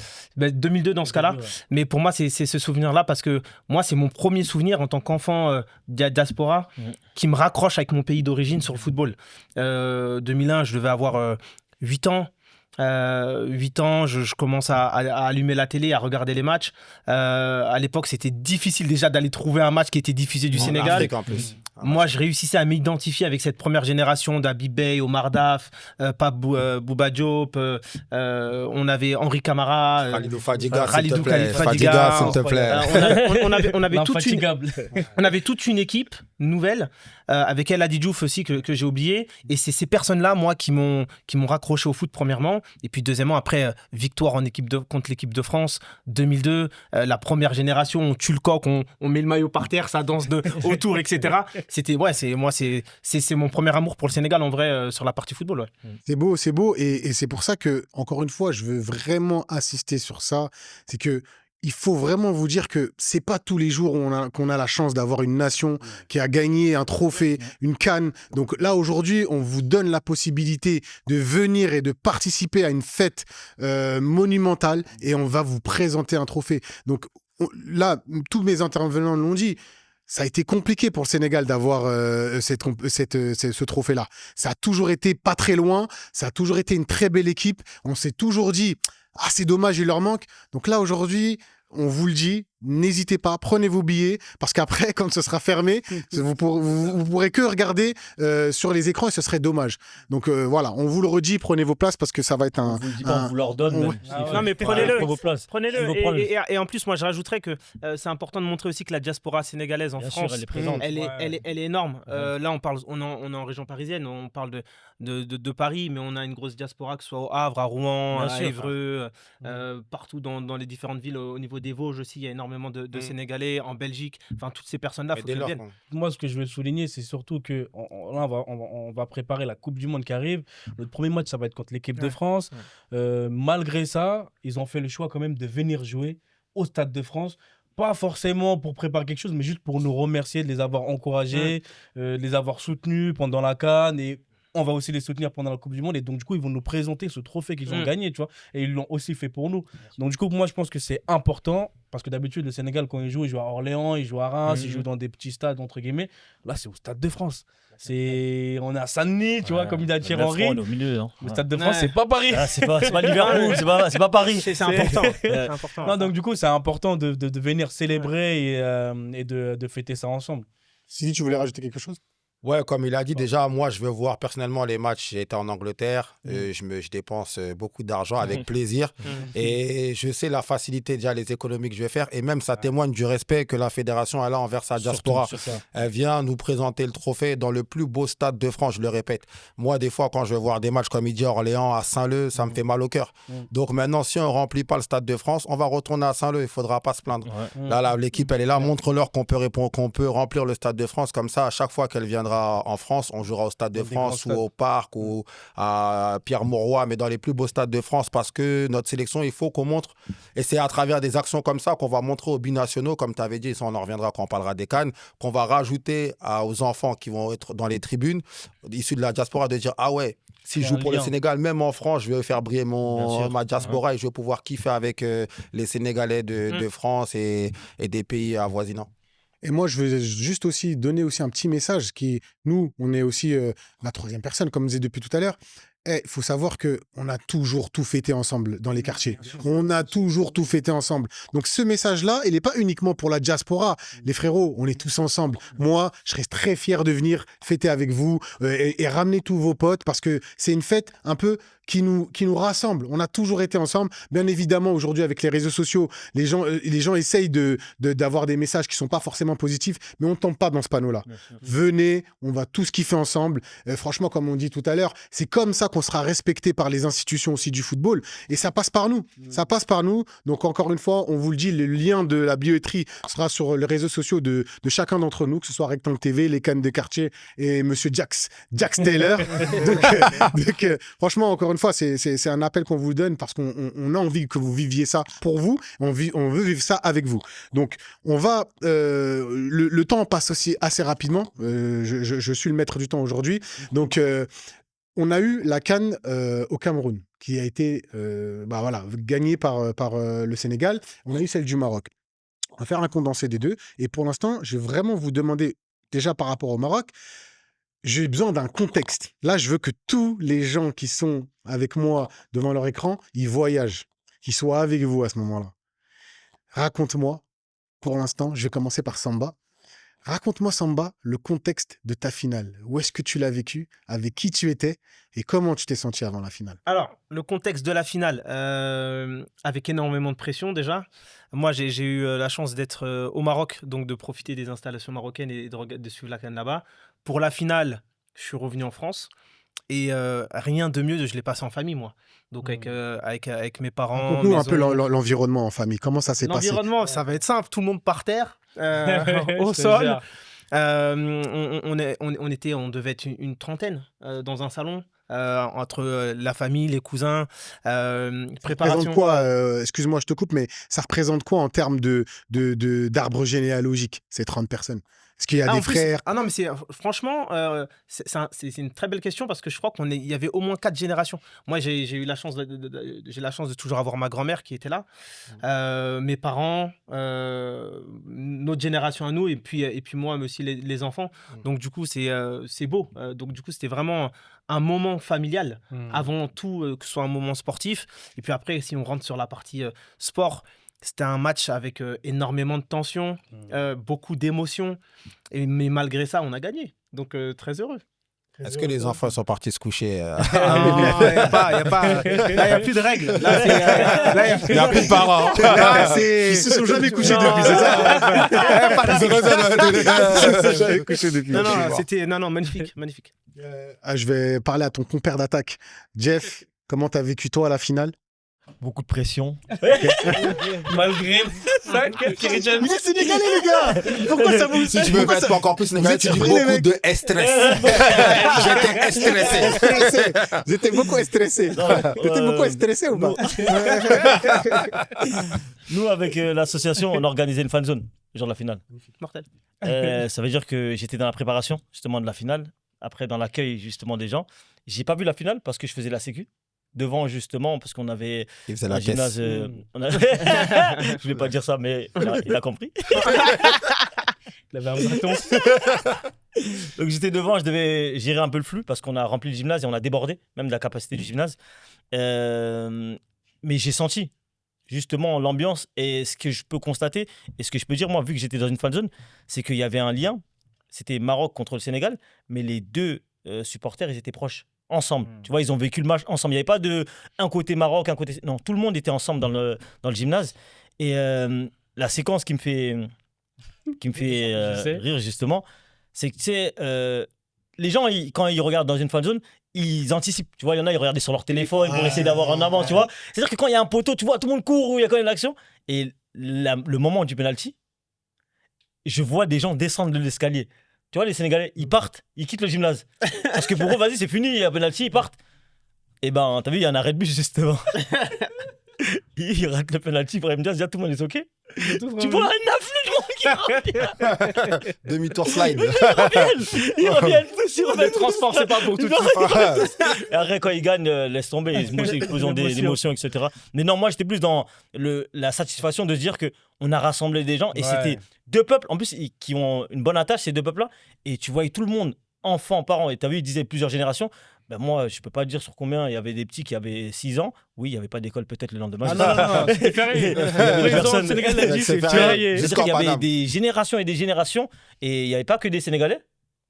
2002 dans ce cas-là. Ouais. Mais pour moi, c'est ce souvenir-là parce que moi, c'est mon premier souvenir en tant qu'enfant diaspora qui me raccroche avec mon pays d'origine sur le football. 2001, je devais avoir 8 ans. 8 ans, je commence à allumer la télé, à regarder les matchs. À l'époque, c'était difficile déjà d'aller trouver un match qui était diffusé du En Sénégal. Afrique en plus. Moi, je réussissais à m'identifier avec cette première génération d'Habib Beye, Omar Daf, Pape Bouba Diop. On avait Henri Camara, Khalidou Fadiga, s'il te Khalidou plaît. Fadiga. Fadiga, s'il te plaît. On avait L'infatigable. on avait toute une équipe nouvelle avec El Hadji Diouf aussi que j'ai oublié. Et c'est ces personnes-là, moi, qui m'ont raccroché au foot, premièrement. Et puis, deuxièmement, après, victoire contre l'équipe de France, 2002, la première génération, on tue le coq, on met le maillot par terre, ça danse autour, etc. C'était, c'est mon premier amour pour le Sénégal, en vrai, sur la partie football. Ouais. C'est beau. Et c'est pour ça que, encore une fois, je veux vraiment insister sur ça. C'est que il faut vraiment vous dire que c'est pas tous les jours qu'on a la chance d'avoir une nation qui a gagné un trophée, une CAN. Donc là, aujourd'hui, on vous donne la possibilité de venir et de participer à une fête monumentale et on va vous présenter un trophée. Donc là, tous mes intervenants l'ont dit. Ça a été compliqué pour le Sénégal d'avoir ce trophée-là. Ça a toujours été pas très loin. Ça a toujours été une très belle équipe. On s'est toujours dit, ah, c'est dommage, il leur manque. Donc là, aujourd'hui, on vous le dit, n'hésitez pas, prenez vos billets, parce qu'après, quand ce sera fermé, vous pourrez que regarder sur les écrans et ce serait dommage. Donc voilà, on vous le redit, prenez vos places parce que ça va être On vous le dit pas, on vous leur donne. Ouais. Non, mais prenez-le. Vos places. Prenez-le. Il faut prendre. Et en plus, moi, je rajouterais que c'est important de montrer aussi que la diaspora sénégalaise en Bien France, sûr, elle est présente. elle est énorme. Là, on est en région parisienne, on parle de Paris, mais on a une grosse diaspora, que ce soit au Havre, à Rouen, Bien à sûr. Évreux, partout dans les différentes villes. Au niveau des Vosges aussi, il y a énormément de Sénégalais, en Belgique. Enfin, toutes ces personnes-là, il faut Mais dès qu'elles lors viennent. Moi, ce que je veux souligner, c'est surtout que là, on va préparer la Coupe du Monde qui arrive. Notre premier match, ça va être contre l'équipe de Ouais. France. Malgré ça, ils ont fait le choix quand même de venir jouer au Stade de France. Pas forcément pour préparer quelque chose, mais juste pour nous remercier de les avoir encouragés, de les avoir soutenus pendant la CAN. Et on va aussi les soutenir pendant la Coupe du Monde. Et donc, du coup, ils vont nous présenter ce trophée qu'ils ont gagné, tu vois. Et ils l'ont aussi fait pour nous. Donc, du coup, moi, je pense que c'est important. Parce que d'habitude, le Sénégal, quand il joue à Orléans, il joue à Reims, il joue dans des petits stades, entre guillemets. Là, c'est au Stade de France. On est à Saint-Denis, tu vois, comme il a Thierry Henry. On est au milieu. Hein. Le Stade de France, c'est pas Paris. Ah, c'est pas Liverpool, c'est pas Paris. C'est important. C'est important. Non, donc, du coup, c'est important de venir célébrer et de fêter ça ensemble. Sidi, tu voulais rajouter quelque chose? Ouais, comme il a dit, déjà, moi, je veux voir personnellement les matchs. J'ai été en Angleterre, je dépense beaucoup d'argent avec plaisir. Et je sais la facilité, déjà, les économies que je vais faire. Et même, ça témoigne du respect que la fédération a là envers sa diaspora. Surtout, Elle vient nous présenter le trophée dans le plus beau stade de France, je le répète. Moi, des fois, quand je vais voir des matchs comme il dit à Orléans, à Saint-Leu, ça me fait mal au cœur. Donc maintenant, si on ne remplit pas le stade de France, on va retourner à Saint-Leu. Il ne faudra pas se plaindre. Ouais. Là, l'équipe, elle est là. Montre-leur qu'on peut remplir le stade de France. Comme ça, à chaque fois qu'elle viendra en France, on jouera au Stade de Dans des grands France ou stades. au Parc ou à Pierre-Mauroy, mais dans les plus beaux stades de France, parce que notre sélection, il faut qu'on montre. Et c'est à travers des actions comme ça qu'on va montrer aux binationaux, comme tu avais dit, ça on en reviendra quand on parlera des CAN, qu'on va rajouter aux enfants qui vont être dans les tribunes, issus de la diaspora, de dire ah ouais, si je joue pour le lien. Sénégal, même en France, je vais faire briller Bien sûr. ma diaspora et je vais pouvoir kiffer avec les Sénégalais de France et des pays avoisinants. Et moi, je veux juste aussi donner aussi un petit message nous, on est aussi la troisième personne, comme je disais depuis tout à l'heure. Il faut savoir qu'on a toujours tout fêté ensemble dans les quartiers. On a toujours tout fêté ensemble. Donc ce message-là, il n'est pas uniquement pour la diaspora. Les frérots, on est tous ensemble. Moi, je serais très fier de venir fêter avec vous et ramener tous vos potes parce que c'est une fête un peu qui nous rassemble. On a toujours été ensemble. Bien évidemment, aujourd'hui, avec les réseaux sociaux, les gens essayent d'avoir des messages qui ne sont pas forcément positifs, mais on ne tombe pas dans ce panneau-là. Venez, on va tous kiffer ensemble. Franchement, comme on dit tout à l'heure, c'est comme ça qu'on sera respecté par les institutions aussi du football. Et ça passe par nous. Ça passe par nous. Donc, encore une fois, on vous le dit, le lien de la billetterie sera sur les réseaux sociaux de chacun d'entre nous, que ce soit Rectangle TV, les Cannes de quartier et Monsieur Jax Taylor. donc, franchement, encore une fois, c'est un appel qu'on vous donne parce qu'on a envie que vous viviez ça pour vous. On veut vivre ça avec vous. Donc, on va... le temps passe aussi assez rapidement. Je suis le maître du temps aujourd'hui. Donc, on a eu la CAN au Cameroun qui a été gagnée par le Sénégal. On a eu celle du Maroc. On va faire un condensé des deux. Et pour l'instant, je vais vraiment vous demander, déjà par rapport au Maroc, j'ai besoin d'un contexte. Là, je veux que tous les gens qui sont avec moi devant leur écran, ils voyagent, qu'ils soient avec vous à ce moment-là. Raconte-moi, pour l'instant, je vais commencer par Samba. Raconte-moi, Samba, le contexte de ta finale. Où est-ce que tu l'as vécu? Avec qui tu étais? Et comment tu t'es senti avant la finale? Alors, le contexte de la finale, avec énormément de pression déjà. Moi, j'ai eu la chance d'être au Maroc, donc de profiter des installations marocaines et de suivre la CAN là-bas. Pour la finale, je suis revenu en France. Et rien de mieux, je l'ai passé en famille, moi. Donc avec mes parents, Raconte-nous mes un peu oncles. l'environnement en famille. Comment ça s'est passé? L'environnement, ça va être simple. Tout le monde par terre, au Je te sol. jure. On devait être une trentaine dans un salon, entre la famille, les cousins, Ça représente préparation. quoi, excuse-moi, je te coupe, mais ça représente quoi en termes d'arbre généalogique, ces 30 personnes? Est-ce qu'il y a Ah, des en plus, frères? non, mais franchement, c'est une très belle question parce que je crois il y avait au moins 4 générations. Moi, j'ai eu la chance j'ai la chance de toujours avoir ma grand-mère qui était là, mes parents, notre génération à nous, et puis moi aussi les enfants. Donc, du coup, c'est beau. Donc, du coup, c'était vraiment un moment familial avant tout, que ce soit un moment sportif. Et puis après, si on rentre sur la partie sport, c'était un match avec énormément de tension, beaucoup d'émotions. Mais malgré ça, on a gagné. Donc, très heureux. Est-ce que les enfants sont partis se coucher Ah non, il n'y a pas. Là, il n'y a plus de règles. Là, Il n'y a plus de parents. Ils se sont jamais couchés depuis, c'est ça? Ils se sont jamais couchés depuis. Non, magnifique, magnifique. Je vais parler à ton compère d'attaque. Jeff, comment t'as vécu toi la finale? Beaucoup de pression. Malgré ça, Kirijan. Il est sénégalais, les gars! Pourquoi ça vous... Si tu veux être encore plus sénégalais, tu dis surpris, les beaucoup mecs. de stress. J'étais stressé. Stressé. Vous étiez beaucoup stressé. T'étais beaucoup stressé ou pas? Nous, avec l'association, on a organisé une fan zone le jour de la finale. Mortel. Ça veut dire que j'étais dans la préparation justement de la finale, après dans l'accueil justement des gens. J'ai pas vu la finale parce que je faisais la sécu. Devant justement, parce qu'on avait Il faisait un la gymnase. caisse. Je voulais pas dire ça, mais il a compris. Il avait un bâton. Donc j'étais devant, je devais gérer un peu le flux parce qu'on a rempli le gymnase et on a débordé même de la capacité du gymnase. Mais j'ai senti justement l'ambiance, et ce que je peux constater et ce que je peux dire moi, vu que j'étais dans une fan zone, c'est qu'il y avait un lien. C'était Maroc contre le Sénégal, mais les deux supporters, ils étaient proches. Ensemble, tu vois, ils ont vécu le match ensemble. Il n'y avait pas de un côté Maroc, un côté... Non, tout le monde était ensemble dans le gymnase. Et la séquence qui me fait sais. rire, justement, c'est que, tu sais, les gens, quand ils regardent dans une fan zone, ils anticipent. Tu vois, il y en a, ils regardaient sur leur téléphone pour essayer d'avoir un avant, tu vois. C'est-à-dire que quand il y a un poteau, tu vois, tout le monde court, il y a quand même l'action. Et le moment du penalty, je vois des gens descendre de l'escalier. Tu vois, les Sénégalais, ils partent, ils quittent le gymnase. Parce que pour eux, vas-y, c'est fini, il y a penalty, ils partent. Et ben, t'as vu, il y a un arrêt de bus, justement. Ils ratent le penalty, Brahim Diaz, tout le monde est OK. Tu vois un afflux qui revient. Demi-tour slide. Ils reviennent tous, ils Le reviennent. transport, c'est pas pour tout de Non, suite. ils reviennent tous. Et après, quand ils gagnent, laisse tomber, explosion d'émotions, etc. Mais non, moi, j'étais plus dans la satisfaction de se dire qu'on a rassemblé des gens et c'était deux peuples, en plus, qui ont une bonne attache, ces deux peuples-là. Et tu voyais tout le monde, enfants, parents, et tu as vu, ils disaient plusieurs générations. Ben moi, je peux pas dire sur combien il y avait des petits qui avaient 6 ans. Oui, il n'y avait pas d'école peut-être le lendemain. Ah non, c'était férié. Il y avait Le président personne. du Sénégal l'a dit, C'est c'est férié. férié. C'est-à-dire Jusqu'en qu'il y avait Paname. des générations et des générations, et il n'y avait pas que des Sénégalais,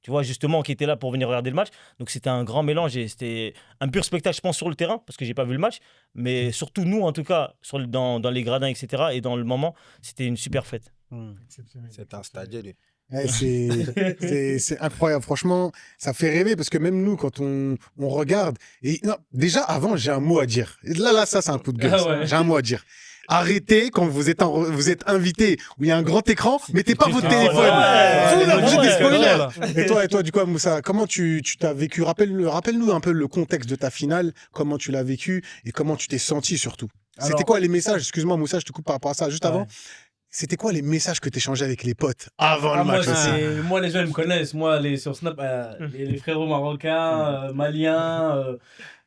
tu vois, justement, qui étaient là pour venir regarder le match. Donc c'était un grand mélange et c'était un pur spectacle, je pense, sur le terrain, parce que j'ai pas vu le match, mais surtout nous, en tout cas, dans les gradins, etc., et dans le moment, c'était une super fête. C'est un stadier, lui. Ouais, c'est incroyable. Franchement, ça fait rêver parce que même nous, quand on regarde. Et, non, déjà, avant, j'ai un mot à dire. Et là, ça, c'est un coup de gueule. Ah ça. ouais. J'ai un mot à dire. Arrêtez quand vous êtes invité où il y a un grand écran, mettez pas votre téléphone. Vous, là, vous êtes des spoilers. Et toi, du coup, Moussa, comment tu t'as vécu? Rappelle-nous un peu le contexte de ta finale, comment tu l'as vécu et comment tu t'es senti surtout. C'était Alors- quoi les messages? Excuse-moi, Moussa, je te coupe par rapport à ça. Juste avant, c'était quoi les messages que tu échangeais avec les potes avant le Moi, match aussi? moi, les gens ils me connaissent. Moi, sur Snap, les frérots marocains, maliens,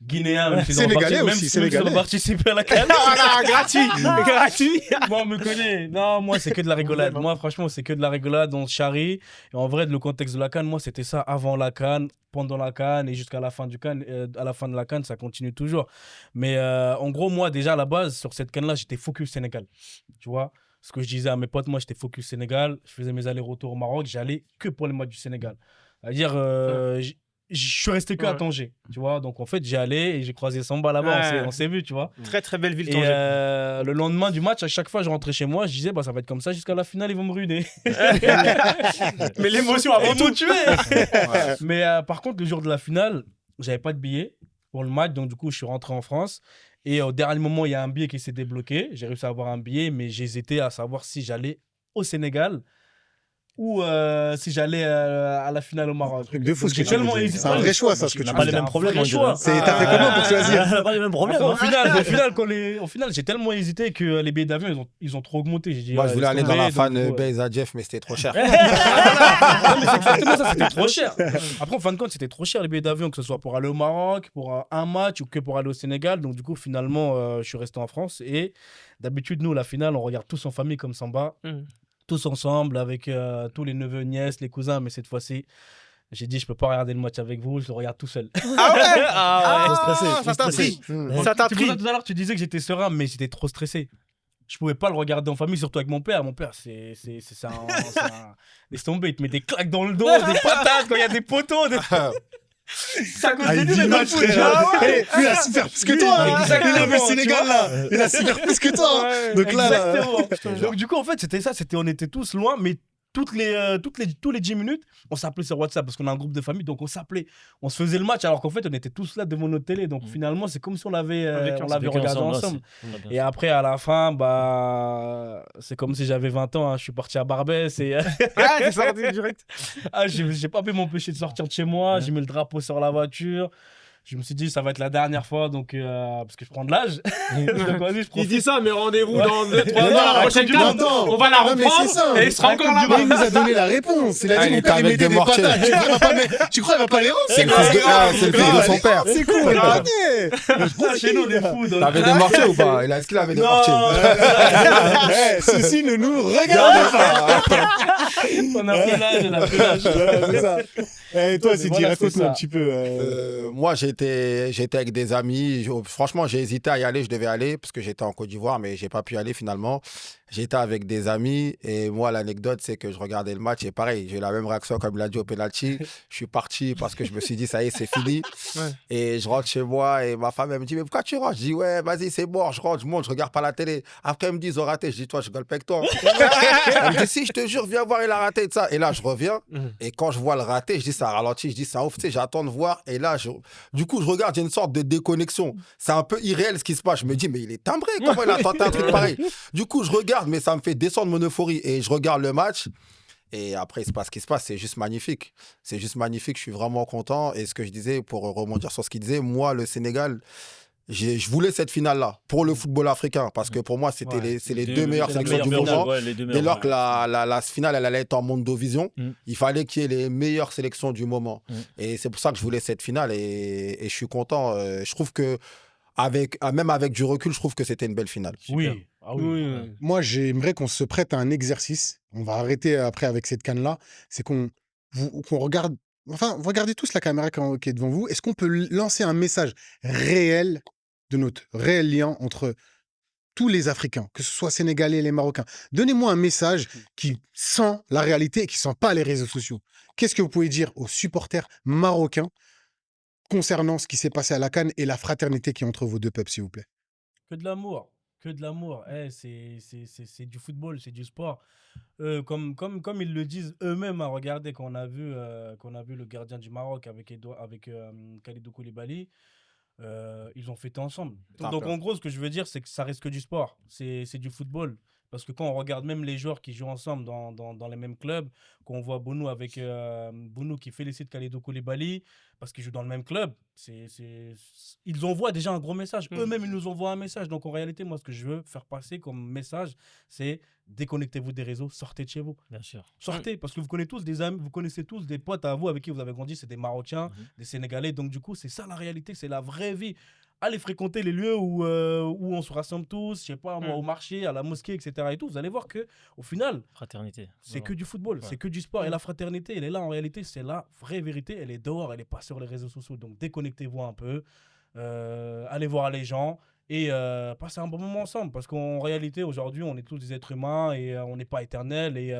guinéens, même s'ils ont Sénégalais participé- aussi, même s'ils ont sénégalais. participé à la CAN. Voilà, gratuit, gratuit. Moi, on me connaît. Non, moi, c'est que de la rigolade. Moi, franchement, c'est que de la rigolade. On se charrie. Et en vrai, le contexte de la CAN, moi, c'était ça avant la CAN, pendant la CAN et jusqu'à la fin du CAN. À la fin de la CAN, ça continue toujours. Mais en gros, moi, déjà, à la base, sur cette CAN-là, j'étais focus Sénégal. Tu vois? Ce que je disais à mes potes, moi, j'étais focus Sénégal. Je faisais mes allers-retours au Maroc. J'allais que pour les matchs du Sénégal. C'est-à-dire, je suis resté que à Ouais. Tanger. Tu vois? Donc, en fait, j'y allais et j'ai croisé Samba là-bas. Ouais. On s'est vu, tu vois? Très très belle ville, Et Tanger. le lendemain du match, à chaque fois, je rentrais chez moi, je disais, bah, ça va être comme ça jusqu'à la finale, ils vont me ruiner. Mais l'émotion avant Ils m'ont tout. tué. Mais par contre, le jour de la finale, j'avais pas de billet pour le match, donc du coup, je suis rentré en France. Et au dernier moment, il y a un billet qui s'est débloqué. J'ai réussi à avoir un billet, mais j'hésitais à savoir si j'allais au Sénégal ou si j'allais à la finale au Maroc. Truc de fou, Donc, ce j'ai que tu tellement veux dire. hésité. C'est un vrai choix, ça, ce que On tu n'a pas veux les dire. mêmes problèmes, vrai on dirait. choix. T'as fait comment pour choisir? On n'a pas les mêmes problèmes. Après, hein. au final, j'ai tellement hésité que les billets d'avion, ils ont trop augmenté. J'ai dit, Moi, ouais, je voulais laisse aller dans la tomber, fan donc, ouais. base à Jeff, mais c'était trop cher. Non, mais c'est exactement ça, c'était trop cher. Après, en fin de compte, c'était trop cher les billets d'avion, que ce soit pour aller au Maroc, pour un match ou que pour aller au Sénégal. Donc, du coup, finalement, je suis resté en France. Et d'habitude, nous, la finale, on regarde tous en famille comme Samba, tous ensemble, avec tous les neveux, nièces, les cousins. Mais cette fois-ci, j'ai dit, je peux pas regarder le match avec vous, je le regarde tout seul. Ah ouais. Ah ouais, Ah, stressé, ça t'a stressé. pris. Ça t'a C'est pour ça, pris. tout à l'heure, tu disais que j'étais serein, mais j'étais trop stressé. Je pouvais pas le regarder en famille, surtout avec mon père. Mon père, c'est un... Laisse tomber, il te met des claques dans le dos, des patates quand il y a des poteaux. Ça cause Ah, des il nuls, dit le match, foot. frère. Ah ouais. Eh, lui, il a su faire plus que toi. hein. Exactement, Il a fait le tu Sénégal, vois. là. Il a su faire plus que toi. hein. Ouais, Donc là, exactement. Donc du coup, en fait, c'était ça. On était tous loin, mais tous les 10 minutes, on s'appelait sur WhatsApp parce qu'on a un groupe de famille, donc on s'appelait. On se faisait le match alors qu'en fait, on était tous là devant notre télé. Donc finalement, c'est comme si on l'avait regardé ensemble. Et après, à la fin, bah, c'est comme si j'avais 20 ans. Hein. Je suis parti à Barbès et Ah, t'es sorti direct. j'ai pas pu m'empêcher de sortir de chez moi. J'ai mis le drapeau sur la voiture. Je me suis dit, ça va être la dernière fois, donc, parce que je prends de l'âge. Donc, vas-y, je Il profite. dit ça, mais rendez-vous dans 2-3 Non, ans. La non, prochaine attends, CAN, attends. on va la Non, mais c'est ça. reprendre et il sera encore Mais là-bas. il nous a donné la réponse. Il a Ah, dit il mon était père, il avec met des des mortiers. patates. Tu crois, il va pas les rendre? C'est le fils de son père. C'est cool, on a gagné. Ah, chez nous, on est fous. donc. T'avais des mortiers ou pas? Est-ce qu'il avait des Non. mortiers? Eh, ceci ne nous regarde pas. On a plus l'âge, on a plus l'âge. C'est ça. Et toi, Mais Sidi, voilà, raconte-nous c'est ça. un petit peu. Moi, j'étais avec des amis. Franchement, j'ai hésité à y aller. Je devais aller parce que j'étais en Côte d'Ivoire, mais j'ai pas pu y aller finalement. J'étais avec des amis et moi, l'anecdote, c'est que je regardais le match et pareil, j'ai eu la même réaction comme il a dit au penalty. Je suis parti parce que je me suis dit, ça y est, c'est fini. Ouais. Et je rentre chez moi et ma femme, elle me dit, mais pourquoi tu rentres? Je dis, ouais, vas-y, c'est bon, je rentre, je monte, je regarde pas la télé. Après, elle me dit, ils ont raté. Je dis, toi, je rigole pas avec toi. Elle me dit, si, je te jure, viens voir, il a raté. Ça. Et là, je reviens et quand je vois le raté, je dis, ça ralentit, je dis, c'est un ouf, tu sais, j'attends de voir. Et là, du coup, je regarde, j'ai une sorte de déconnexion. C'est un peu irréel ce qui se passe. Je me dis, mais il est timbré, comment il a tenté un truc pareil? Du coup, je regarde, mais ça me fait descendre mon euphorie et je regarde le match. Et après, il se passe ce qui se passe, c'est juste magnifique. C'est juste magnifique, je suis vraiment content. Et ce que je disais, pour rebondir sur ce qu'il disait, moi, le Sénégal, je voulais cette finale-là pour le football africain parce que pour moi, c'était c'est les deux meilleures sélections du moment. Dès lors que la finale, elle allait être en Mondovision, il fallait qu'il y ait les meilleures sélections du moment. Et c'est pour ça que je voulais cette finale et je suis content. Je trouve que, même avec du recul, je trouve que c'était une belle finale. Oui. Ah oui. Moi, j'aimerais qu'on se prête à un exercice. On va arrêter après avec cette canne-là. C'est qu'on regarde. Enfin, vous regardez tous la caméra qui est devant vous. Est-ce qu'on peut lancer un message réel de notre réel lien entre tous les Africains, que ce soit Sénégalais et les Marocains? Donnez-moi un message qui sent la réalité et qui sent pas les réseaux sociaux. Qu'est-ce que vous pouvez dire aux supporters marocains concernant ce qui s'est passé à la CAN et la fraternité qui est entre vos deux peuples, s'il vous plaît? Que de l'amour. Que de l'amour. C'est du football, c'est du sport. Comme ils le disent eux-mêmes, hein, regardez, quand on a vu le gardien du Maroc avec Kalidou Koulibaly, ils ont fêté ensemble. Donc en gros, ce que je veux dire, c'est que ça reste que du sport. C'est du football. Parce que quand on regarde même les joueurs qui jouent ensemble dans les mêmes clubs, quand on voit Bounou avec Bounou qui félicite Kalidou Koulibaly parce qu'ils jouent dans le même club, ils envoient déjà un gros message. Eux-mêmes, ils nous envoient un message. Donc en réalité, moi, ce que je veux faire passer comme message, c'est déconnectez-vous des réseaux, sortez de chez vous. Bien sûr. Sortez, parce que vous connaissez tous des amis, vous connaissez tous des potes à vous avec qui vous avez grandi, c'est des Marocains, des Sénégalais. Donc du coup, c'est ça la réalité, c'est la vraie vie. Allez fréquenter les lieux où on se rassemble tous, je sais pas, moi, au marché, à la mosquée, etc. Et tout. Vous allez voir que au final, Fraternité. c'est que du football, Ouais. c'est que du sport. Et la fraternité, elle est là en réalité, c'est la vraie vérité. Elle est dehors, elle n'est pas sur les réseaux sociaux. Donc déconnectez-vous un peu, allez voir les gens et passez un bon moment ensemble. Parce qu'en réalité, aujourd'hui, on est tous des êtres humains et on n'est pas éternels. Et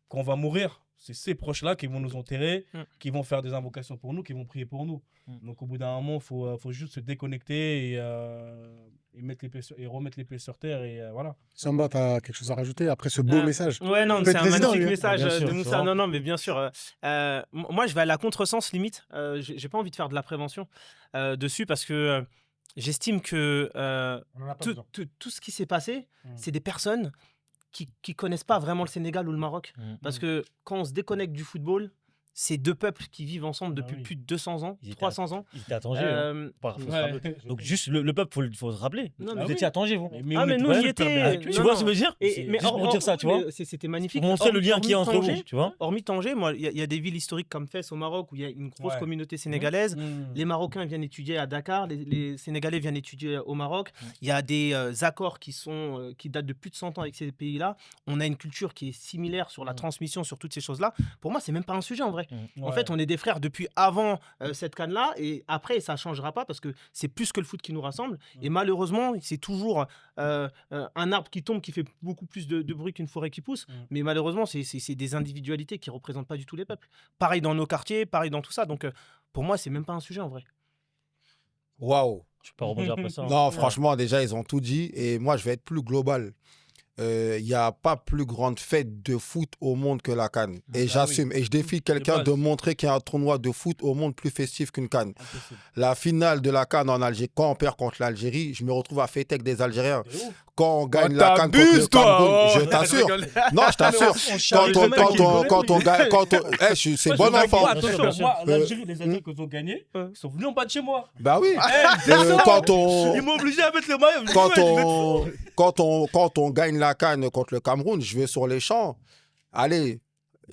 quand on va mourir, c'est ces proches-là qui vont nous enterrer, qui vont faire des invocations pour nous, qui vont prier pour nous. Donc au bout d'un moment, il faut juste se déconnecter et mettre les pieds et remettre les pieds sur terre. Et voilà. Samba, tu as quelque chose à rajouter après ce beau message? Ouais, non, peut c'est être un président, magnifique lui, hein. message Bien sûr, de tu Moussa. vois. Non, non, mais bien sûr. Moi, je vais à la contresens limite. J'ai pas envie de faire de la prévention dessus parce que j'estime que On en a pas tout, besoin. tout ce qui s'est passé, c'est des personnes qui connaissent pas vraiment le Sénégal ou le Maroc. Parce que quand on se déconnecte du football, c'est deux peuples qui vivent ensemble depuis oui. plus de 200 ans, Ils étaient 300 ans. Ils étaient à Tanger. Hein. Euh, Faut se Ouais. rappeler. Donc juste le peuple, faut se rappeler. Non, vous mais étiez à Tanger, vous. Mais Ah, on mais est nous, tous on y super était. bien avec eux. Tu Non, vois non. ce que je veux dire mais Juste pour dire ça, tu vois. C'était magnifique. Pour montrer le lien qu'il y a Hormis entre vous, Tanger, tu vois. Hormis Tanger, moi, il y a des villes historiques comme Fès au Maroc où il y a une grosse Ouais. communauté sénégalaise. Mmh. Les Marocains viennent étudier à Dakar, les Sénégalais viennent étudier au Maroc. Il y a des accords qui datent de plus de 100 ans avec ces pays-là. On a une culture qui est similaire sur la transmission, sur toutes ces choses-là. Pour moi, c'est même pas un sujet en vrai. En Ouais. fait, on est des frères depuis avant cette canne-là et après, ça changera pas parce que c'est plus que le foot qui nous rassemble. Et malheureusement, c'est toujours un arbre qui tombe qui fait beaucoup plus de bruit qu'une forêt qui pousse. Mais malheureusement, c'est des individualités qui représentent pas du tout les peuples. Pareil dans nos quartiers, pareil dans tout ça. Donc, pour moi, c'est même pas un sujet en vrai. Waouh. Je peux pas rebondir après ça. hein. Non, franchement, déjà, ils ont tout dit. Et moi, je vais être plus global. Il n'y a pas plus grande fête de foot au monde que la CAN. Et j'assume. Et je défie quelqu'un base. de montrer qu'il y a un tournoi de foot au monde plus festif qu'une CAN. Impossible. La finale de la CAN en Algérie, quand on perd contre l'Algérie, je me retrouve à fêter avec des Algériens. De ouf. Quand on gagne la CAN contre le Cameroun, je t'assure. Non, je t'assure. C'est bon enfant. Attention, moi, l'Algérie, les Algériens qui ont gagné, ils sont venus en bas de chez moi. Bah oui. Ils m'ont obligé à mettre le maillot. Quand on gagne la CAN contre le Cameroun, je vais sur les champs. Allez,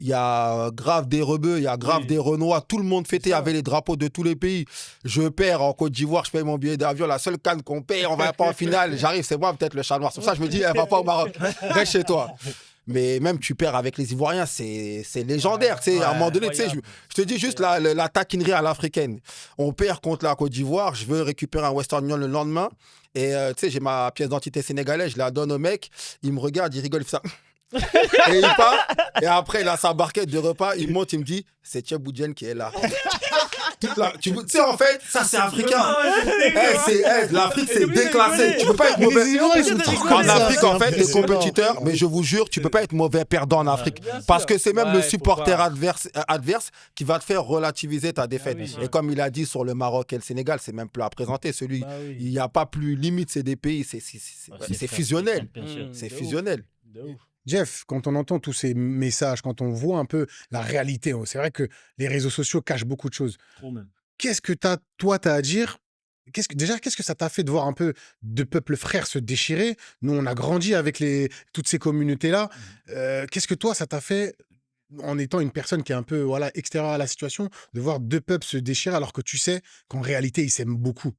il y a grave des rebeux, il y a grave des Renois. Tout le monde fêtait avec les drapeaux de tous les pays. Je perds en Côte d'Ivoire, je paye mon billet d'avion. La seule CAN qu'on paye, on va pas en finale. J'arrive, c'est moi peut-être le chat noir. C'est pour ça que je me dis, elle va pas au Maroc. Reste chez toi. Mais même tu perds avec les Ivoiriens, c'est légendaire. Tu sais, à un moment donné, tu sais, je te dis juste la taquinerie à l'africaine. On perd contre la Côte d'Ivoire, je veux récupérer un Western Union le lendemain. Et tu sais, j'ai ma pièce d'identité sénégalaise, je la donne au mec, il me regarde, il rigole, il fait ça. Et il part, et après, il a sa barquette de repas, il monte, il me dit, c'est Tchèque Boudjen qui est là. Tu sais, en fait, ça c'est africain. L'Afrique c'est déclassé. Tu peux pas être mauvais. En Afrique, en fait, les compétiteurs, mais je vous jure, tu peux pas être mauvais perdant en Afrique. Parce que c'est même le supporter adverse qui va te faire relativiser ta défaite. Et comme il a dit sur le Maroc et le Sénégal, c'est même plus à présenter. Celui, il n'y a pas plus limite, c'est des pays, c'est fusionnel. C'est fusionnel. Jeff, quand on entend tous ces messages, quand on voit un peu la réalité, c'est vrai que les réseaux sociaux cachent beaucoup de choses. Trop même. Qu'est-ce que toi, t'as à dire? Qu'est-ce que ça t'a fait de voir un peu deux peuples frères se déchirer? Nous, on a grandi avec toutes ces communautés-là. Qu'est-ce que toi, ça t'a fait, en étant une personne qui est un peu extérieure à la situation, de voir deux peuples se déchirer alors que tu sais qu'en réalité, ils s'aiment beaucoup?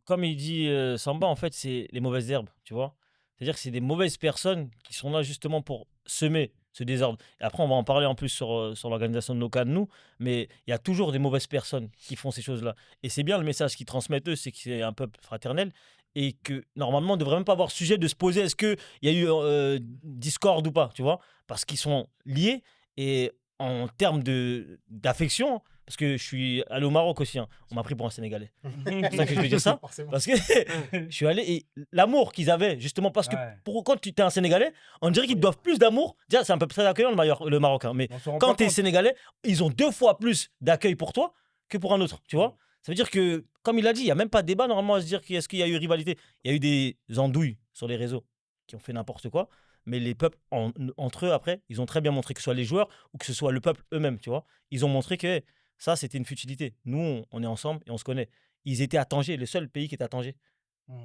Comme il dit Samba, en fait, c'est les mauvaises herbes, tu vois. C'est-à-dire que c'est des mauvaises personnes qui sont là justement pour semer ce désordre. Et après, on va en parler en plus sur l'organisation de nos cas de nous, mais il y a toujours des mauvaises personnes qui font ces choses-là. Et c'est bien le message qu'ils transmettent eux, c'est que c'est un peuple fraternel et que normalement, on ne devrait même pas avoir sujet de se poser est-ce qu'il y a eu discorde ou pas, tu vois, parce qu'ils sont liés et en termes d'affection, parce que je suis allé au Maroc aussi, hein. On m'a pris pour un Sénégalais. C'est pour ça que je veux dire ça. Parce que je suis allé et l'amour qu'ils avaient, justement, parce que quand tu es un Sénégalais, on dirait qu'ils doivent plus d'amour. Déjà, c'est un peu très accueillant le Maroc, hein, mais quand tu es Sénégalais, ils ont 2 fois plus d'accueil pour toi que pour un autre, tu vois. Ça veut dire que, comme il a dit, il n'y a même pas de débat normalement à se dire est-ce qu'il y a eu rivalité. Il y a eu des andouilles sur les réseaux qui ont fait n'importe quoi. Mais les peuples, entre eux, après, ils ont très bien montré que ce soit les joueurs ou que ce soit le peuple eux-mêmes, tu vois. Ils ont montré que ça, c'était une futilité. Nous, on est ensemble et on se connaît. Ils étaient à Tanger, le seul pays qui est à Tanger.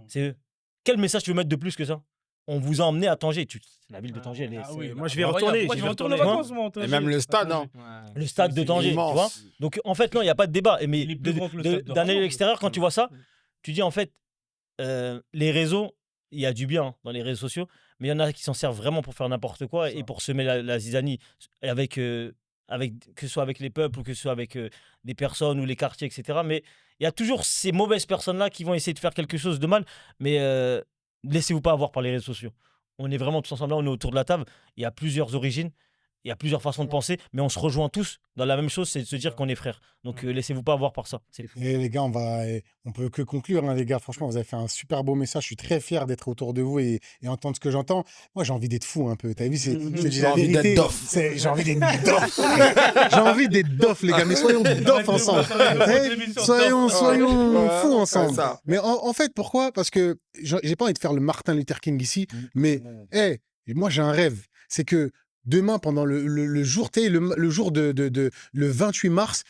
C'est eux. Quel message tu veux mettre de plus que ça? On vous a emmené à Tanger. La ville de Tanger, elle est. Ah oui, moi, je bah, vais bah, retourner, regarde, moi, je je vais vais retourner en retourner. vacances, moi, en Et Tanger. même le stade, Tanger. hein. Le stade de c'est Tanger, tu vois. Immense. Donc, en fait, non, il n'y a pas de débat. Mais Il est plus grand que le stade de d'un œil Ramon. extérieur, quand tu vois ça, tu dis en fait, les réseaux, il y a du bien hein, dans les réseaux sociaux, mais il y en a qui s'en servent vraiment pour faire n'importe quoi Ça. et pour semer la zizanie, avec, que ce soit avec les peuples ou que ce soit avec des personnes ou les quartiers, etc. Mais il y a toujours ces mauvaises personnes-là qui vont essayer de faire quelque chose de mal, mais laissez-vous pas avoir par les réseaux sociaux. On est vraiment tous ensemble là, on est autour de la table. Il y a plusieurs origines, il y a plusieurs façons de penser, mais on se rejoint tous dans la même chose, c'est de se dire qu'on est frères. Donc laissez-vous pas avoir par ça. C'est fou. Et les gars, on peut que conclure, hein, les gars. Franchement, vous avez fait un super beau message. Je suis très fier d'être autour de vous et entendre ce que j'entends. Moi, j'ai envie d'être fou un peu. T'as vu, je te dis J'ai la envie d'être vérité. dof. J'ai envie d'être dof. J'ai envie d'être dof, les gars. Mais soyons dof ensemble. Soyons Ouais, fous ouais, ensemble. ça. Mais en fait, pourquoi? Parce que j'ai pas envie de faire le Martin Luther King ici, mais moi, j'ai un rêve. C'est que demain, pendant le jour, le jour le 28 mars,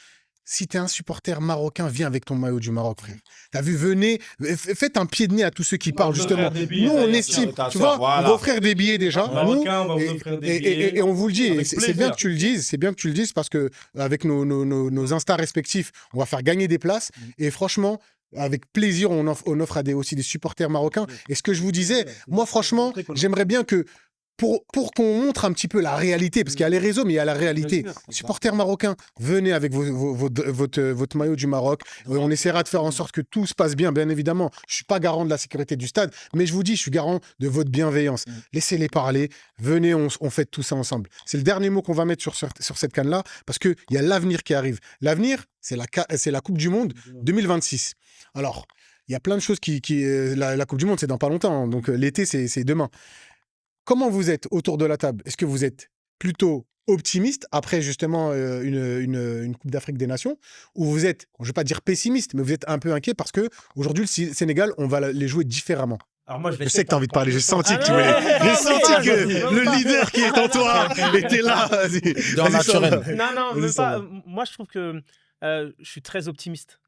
si t'es un supporter marocain, viens avec ton maillot du Maroc, frère. T'as vu, venez, faites un pied de nez à tous ceux qui parlent, vous justement. offrir des billets, Nous, on d'ailleurs, estime, tiens, tu vois, voilà. on va offrir des billets déjà. Marocain, on va vous et, offrir des billets. et on vous le dit, et Avec c'est bien plaisir. que tu le dises, c'est bien que tu le dises parce que avec nos Insta respectifs, on va faire gagner des places. Et franchement, avec plaisir, on offre aussi des supporters marocains. Et ce que je vous disais, moi, franchement, j'aimerais bien que pour qu'on montre un petit peu la réalité, parce qu'il y a les réseaux, mais il y a la réalité. Supporters marocains, venez avec votre maillot du Maroc. On essaiera de faire en sorte que tout se passe bien, bien évidemment. Je ne suis pas garant de la sécurité du stade, mais je vous dis, je suis garant de votre bienveillance. Laissez-les parler, venez, on fait tout ça ensemble. C'est le dernier mot qu'on va mettre sur cette canne-là, parce qu'il y a l'avenir qui arrive. L'avenir, c'est la Coupe du Monde 2026. Alors, il y a plein de choses la Coupe du Monde, c'est dans pas longtemps, hein, donc l'été, c'est demain. Comment vous êtes autour de la table? Est-ce que vous êtes plutôt optimiste après justement une Coupe d'Afrique des Nations, ou vous êtes, je ne vais pas dire pessimiste, mais vous êtes un peu inquiet parce que aujourd'hui le Sénégal, on va les jouer différemment. Alors moi, Je sais que tu as envie de parler, j'ai senti que tu non, voulais. non, J'ai non, senti non, que non, le non, leader qui est en toi était là. Vas-y. Dans Vas-y, ça va. naturel. Non, Vas-y, même ça pas. va. Moi, je trouve que je suis très optimiste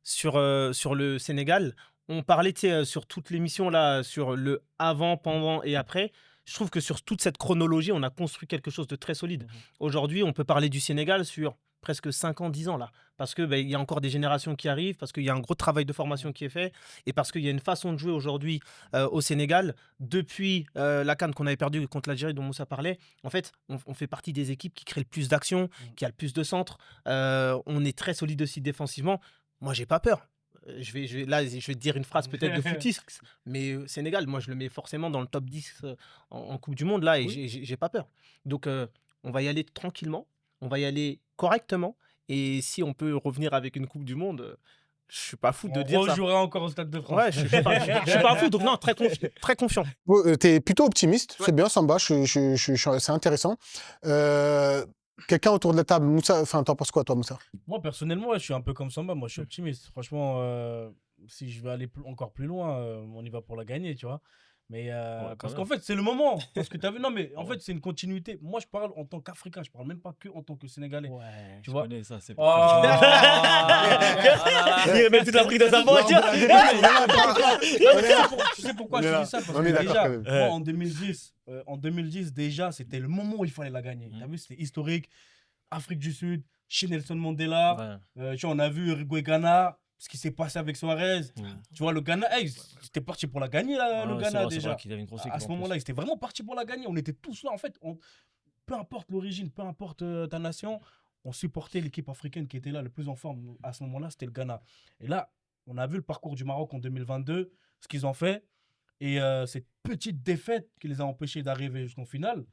sur le Sénégal. On parlait, tu sais, sur toute l'émission, là, sur le avant, pendant et après. Je trouve que sur toute cette chronologie, on a construit quelque chose de très solide. Aujourd'hui, on peut parler du Sénégal sur presque 5 ans, 10 ans, là. Parce que il y a encore des générations qui arrivent, parce qu'il y a un gros travail de formation qui est fait, et parce qu'il y a une façon de jouer aujourd'hui au Sénégal. Depuis la CAN qu'on avait perdue contre l'Algérie, dont Moussa parlait, en fait, on fait partie des équipes qui créent le plus d'actions, qui a le plus de centres. On est très solide aussi défensivement. Moi, j'ai pas peur. Là, je vais te dire une phrase peut-être de footix, mais Sénégal, moi, je le mets forcément dans le top 10 en Coupe du Monde, là, et j'ai pas peur. Donc, on va y aller tranquillement, on va y aller correctement, et si on peut revenir avec une Coupe du Monde, je suis pas fou de dire On ça. rejouera encore au Stade de France. Ouais, je suis pas fou, donc non, très confiant. T'es plutôt optimiste, c'est bien, Samba, c'est intéressant. Quelqu'un autour de la table, Moussa, enfin, t'en penses quoi, toi, Moussa? Moi, personnellement, ouais, je suis un peu comme Samba. Moi, je suis optimiste. Franchement, si je vais aller encore plus loin, on y va pour la gagner, tu vois. Mais quand parce même. qu'en fait, c'est le moment. Parce que tu as vu, non, mais en fait, c'est une continuité. Moi, je parle en tant qu'Africain. Je parle même pas que en tant que Sénégalais. Ouais, Tu vois. connais ça, c'est Oh Il met toute l'Afrique dans sa poche. Tu sais pourquoi je On est te là. dis ça? Parce On est que d'accord, déjà, quand même. moi, en 2010, déjà, c'était le moment où il fallait la gagner. Tu as vu, c'était historique. Afrique du Sud, chez Nelson Mandela. Tu vois, on a vu Uruguay-Ghana, ce qui s'est passé avec Suarez. Tu vois, le Ghana, hey, c'était parti pour la gagner, là, le Ghana, déjà. À ce moment-là, ils étaient vraiment partis pour la gagner. On était tous là, en fait. Peu importe l'origine, peu importe ta nation, on supportait l'équipe africaine qui était là, le plus en forme à ce moment-là, c'était le Ghana. Et là, on a vu le parcours du Maroc en 2022, ce qu'ils ont fait. Et cette petite défaite qui les a empêchés d'arriver jusqu'en finale.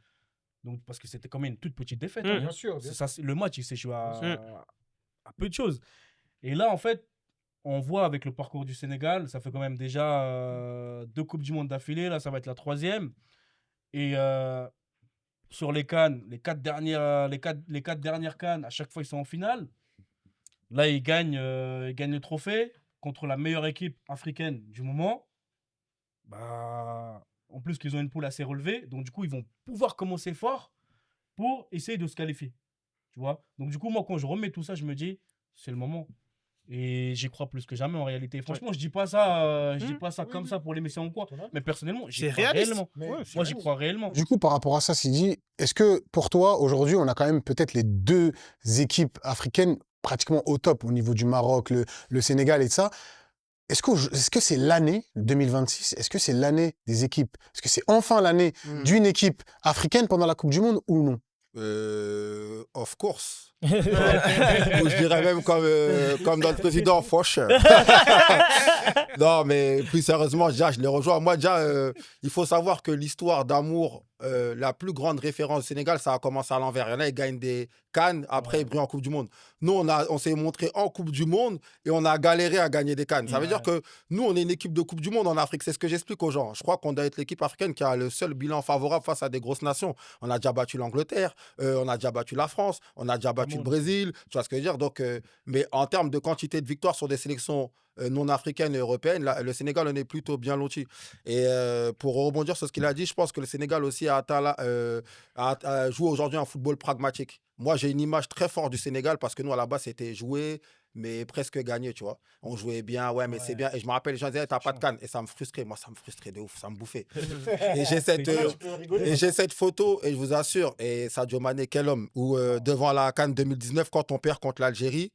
Donc, parce que c'était quand même une toute petite défaite. Hein. Bien sûr. Le match, il s'est joué à peu de choses. Et là, en fait, on voit avec le parcours du Sénégal, ça fait quand même déjà 2 Coupes du Monde d'affilée. Là, ça va être la 3e. Et sur les CAN, les 4 dernières CAN, à chaque fois, ils sont en finale. Là, ils gagnent le trophée contre la meilleure équipe africaine du moment. Bah, En plus qu'ils ont une poule assez relevée. Donc, du coup, ils vont pouvoir commencer fort pour essayer de se qualifier. Tu vois. Donc, du coup, moi, quand je remets tout ça, je me dis, c'est le moment. Et j'y crois plus que jamais en réalité. Franchement, je dis pas ça, comme ça pour les messieurs ou quoi. Mais personnellement, j'y C'est crois réaliste. réellement. Mais Ouais, Moi, j'y crois réellement. du coup, par rapport à ça, Sidi, est-ce que pour toi, aujourd'hui, on a quand même peut-être les deux équipes africaines pratiquement au top au niveau du Maroc, le Sénégal et de ça. Est-ce que c'est l'année 2026? Est-ce que c'est l'année des équipes? Est-ce que c'est enfin l'année d'une équipe africaine pendant la Coupe du Monde ou non? Of course. Ou je dirais même comme notre président Foch. Non, mais plus sérieusement, déjà, je les rejoins. Moi, déjà, il faut savoir que l'histoire d'amour, la plus grande référence du Sénégal, ça a commencé à l'envers. Il y en a, ils gagnent des Cannes, après, ils brillent en Coupe du Monde. Nous, on s'est montré en Coupe du Monde et on a galéré à gagner des Cannes. Ça veut dire que nous, on est une équipe de Coupe du Monde en Afrique. C'est ce que j'explique aux gens. Je crois qu'on doit être l'équipe africaine qui a le seul bilan favorable face à des grosses nations. On a déjà battu l'Angleterre, on a déjà battu la France, on a déjà battu le Brésil. Tu vois ce que je veux dire? Donc, mais en termes de quantité de victoires sur des sélections non africaines et européennes, le Sénégal, on est plutôt bien loti. Et pour rebondir sur ce qu'il a dit, je pense que le Sénégal aussi a joue aujourd'hui un football pragmatique. Moi, j'ai une image très forte du Sénégal parce que nous, à la base, c'était jouer, mais presque gagner, tu vois. On jouait bien, ouais, mais c'est bien. Et je me rappelle, les gens disaient, t'as pas de canne. Et ça me frustrait. Moi, ça me frustrait de ouf, ça me bouffait. Et j'ai cette photo, et je vous assure, et Sadio Mané, quel homme, où devant la CAN 2019, quand on perd contre l'Algérie,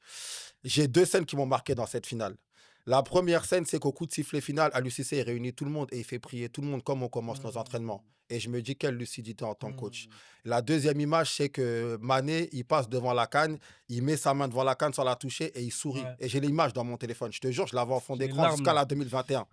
j'ai deux scènes qui m'ont marqué dans cette finale. La première scène, c'est qu'au coup de sifflet final, Aliou Cissé il réunit tout le monde et il fait prier tout le monde comme on commence nos entraînements. Et je me dis, quelle lucidité en tant que coach. La deuxième image, c'est que Mané, il passe devant la canne, il met sa main devant la canne sans la toucher et il sourit. Ouais. Et j'ai l'image dans mon téléphone. Je te jure, je l'avais en fond J'ai les d'écran larmes, jusqu'à là. la 2021.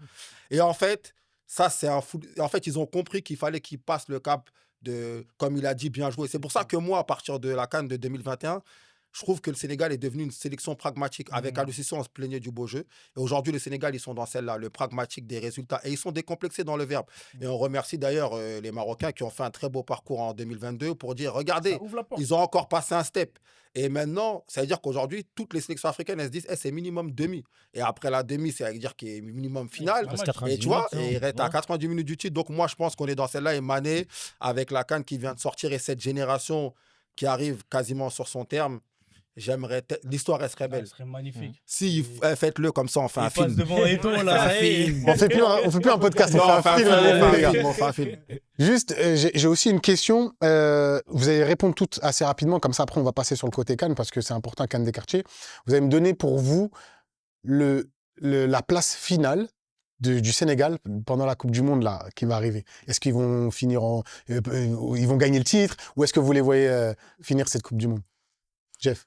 Et en fait, ça, c'est un foot. En fait, ils ont compris qu'il fallait qu'ils passent le cap de, comme il a dit, bien jouer. C'est pour ça que moi, à partir de la CAN de 2021, je trouve que le Sénégal est devenu une sélection pragmatique. Avec Aliou Cissé, on se plaignait du beau jeu. Et aujourd'hui, le Sénégal, ils sont dans celle-là, le pragmatique des résultats. Et ils sont décomplexés dans le verbe. Et on remercie d'ailleurs les Marocains qui ont fait un très beau parcours en 2022 pour dire, regardez, Ça ouvre la porte. ils ont encore passé un step. Et maintenant, ça veut dire qu'aujourd'hui, toutes les sélections africaines, elles se disent, c'est minimum demi. Et après la demi, c'est à dire qu'il est minimum final. Ouais, Reste c'est 90 Et tu vois, minutes, et il reste à ouais. 90 minutes du titre. Donc moi, je pense qu'on est dans celle-là. Et Mané, avec la CAN qui vient de sortir et cette génération qui arrive quasiment sur son terme, l'histoire, elle serait Ouais, belle. ce serait magnifique. Si, faites-le comme ça, on fait un Il passe film. devant Eto'o, là, ça y est. On fait plus un podcast, on Non, fait un film, les gars. on fait un film. Juste, j'ai aussi une question. Vous allez répondre toutes assez rapidement, comme ça après on va passer sur le côté Cannes parce que c'est important, Cannes des quartiers. Vous allez me donner pour vous la place finale du Sénégal pendant la Coupe du Monde là, qui va arriver. Est-ce qu'ils vont finir ils vont gagner le titre ou est-ce que vous les voyez finir cette Coupe du Monde? Jeff.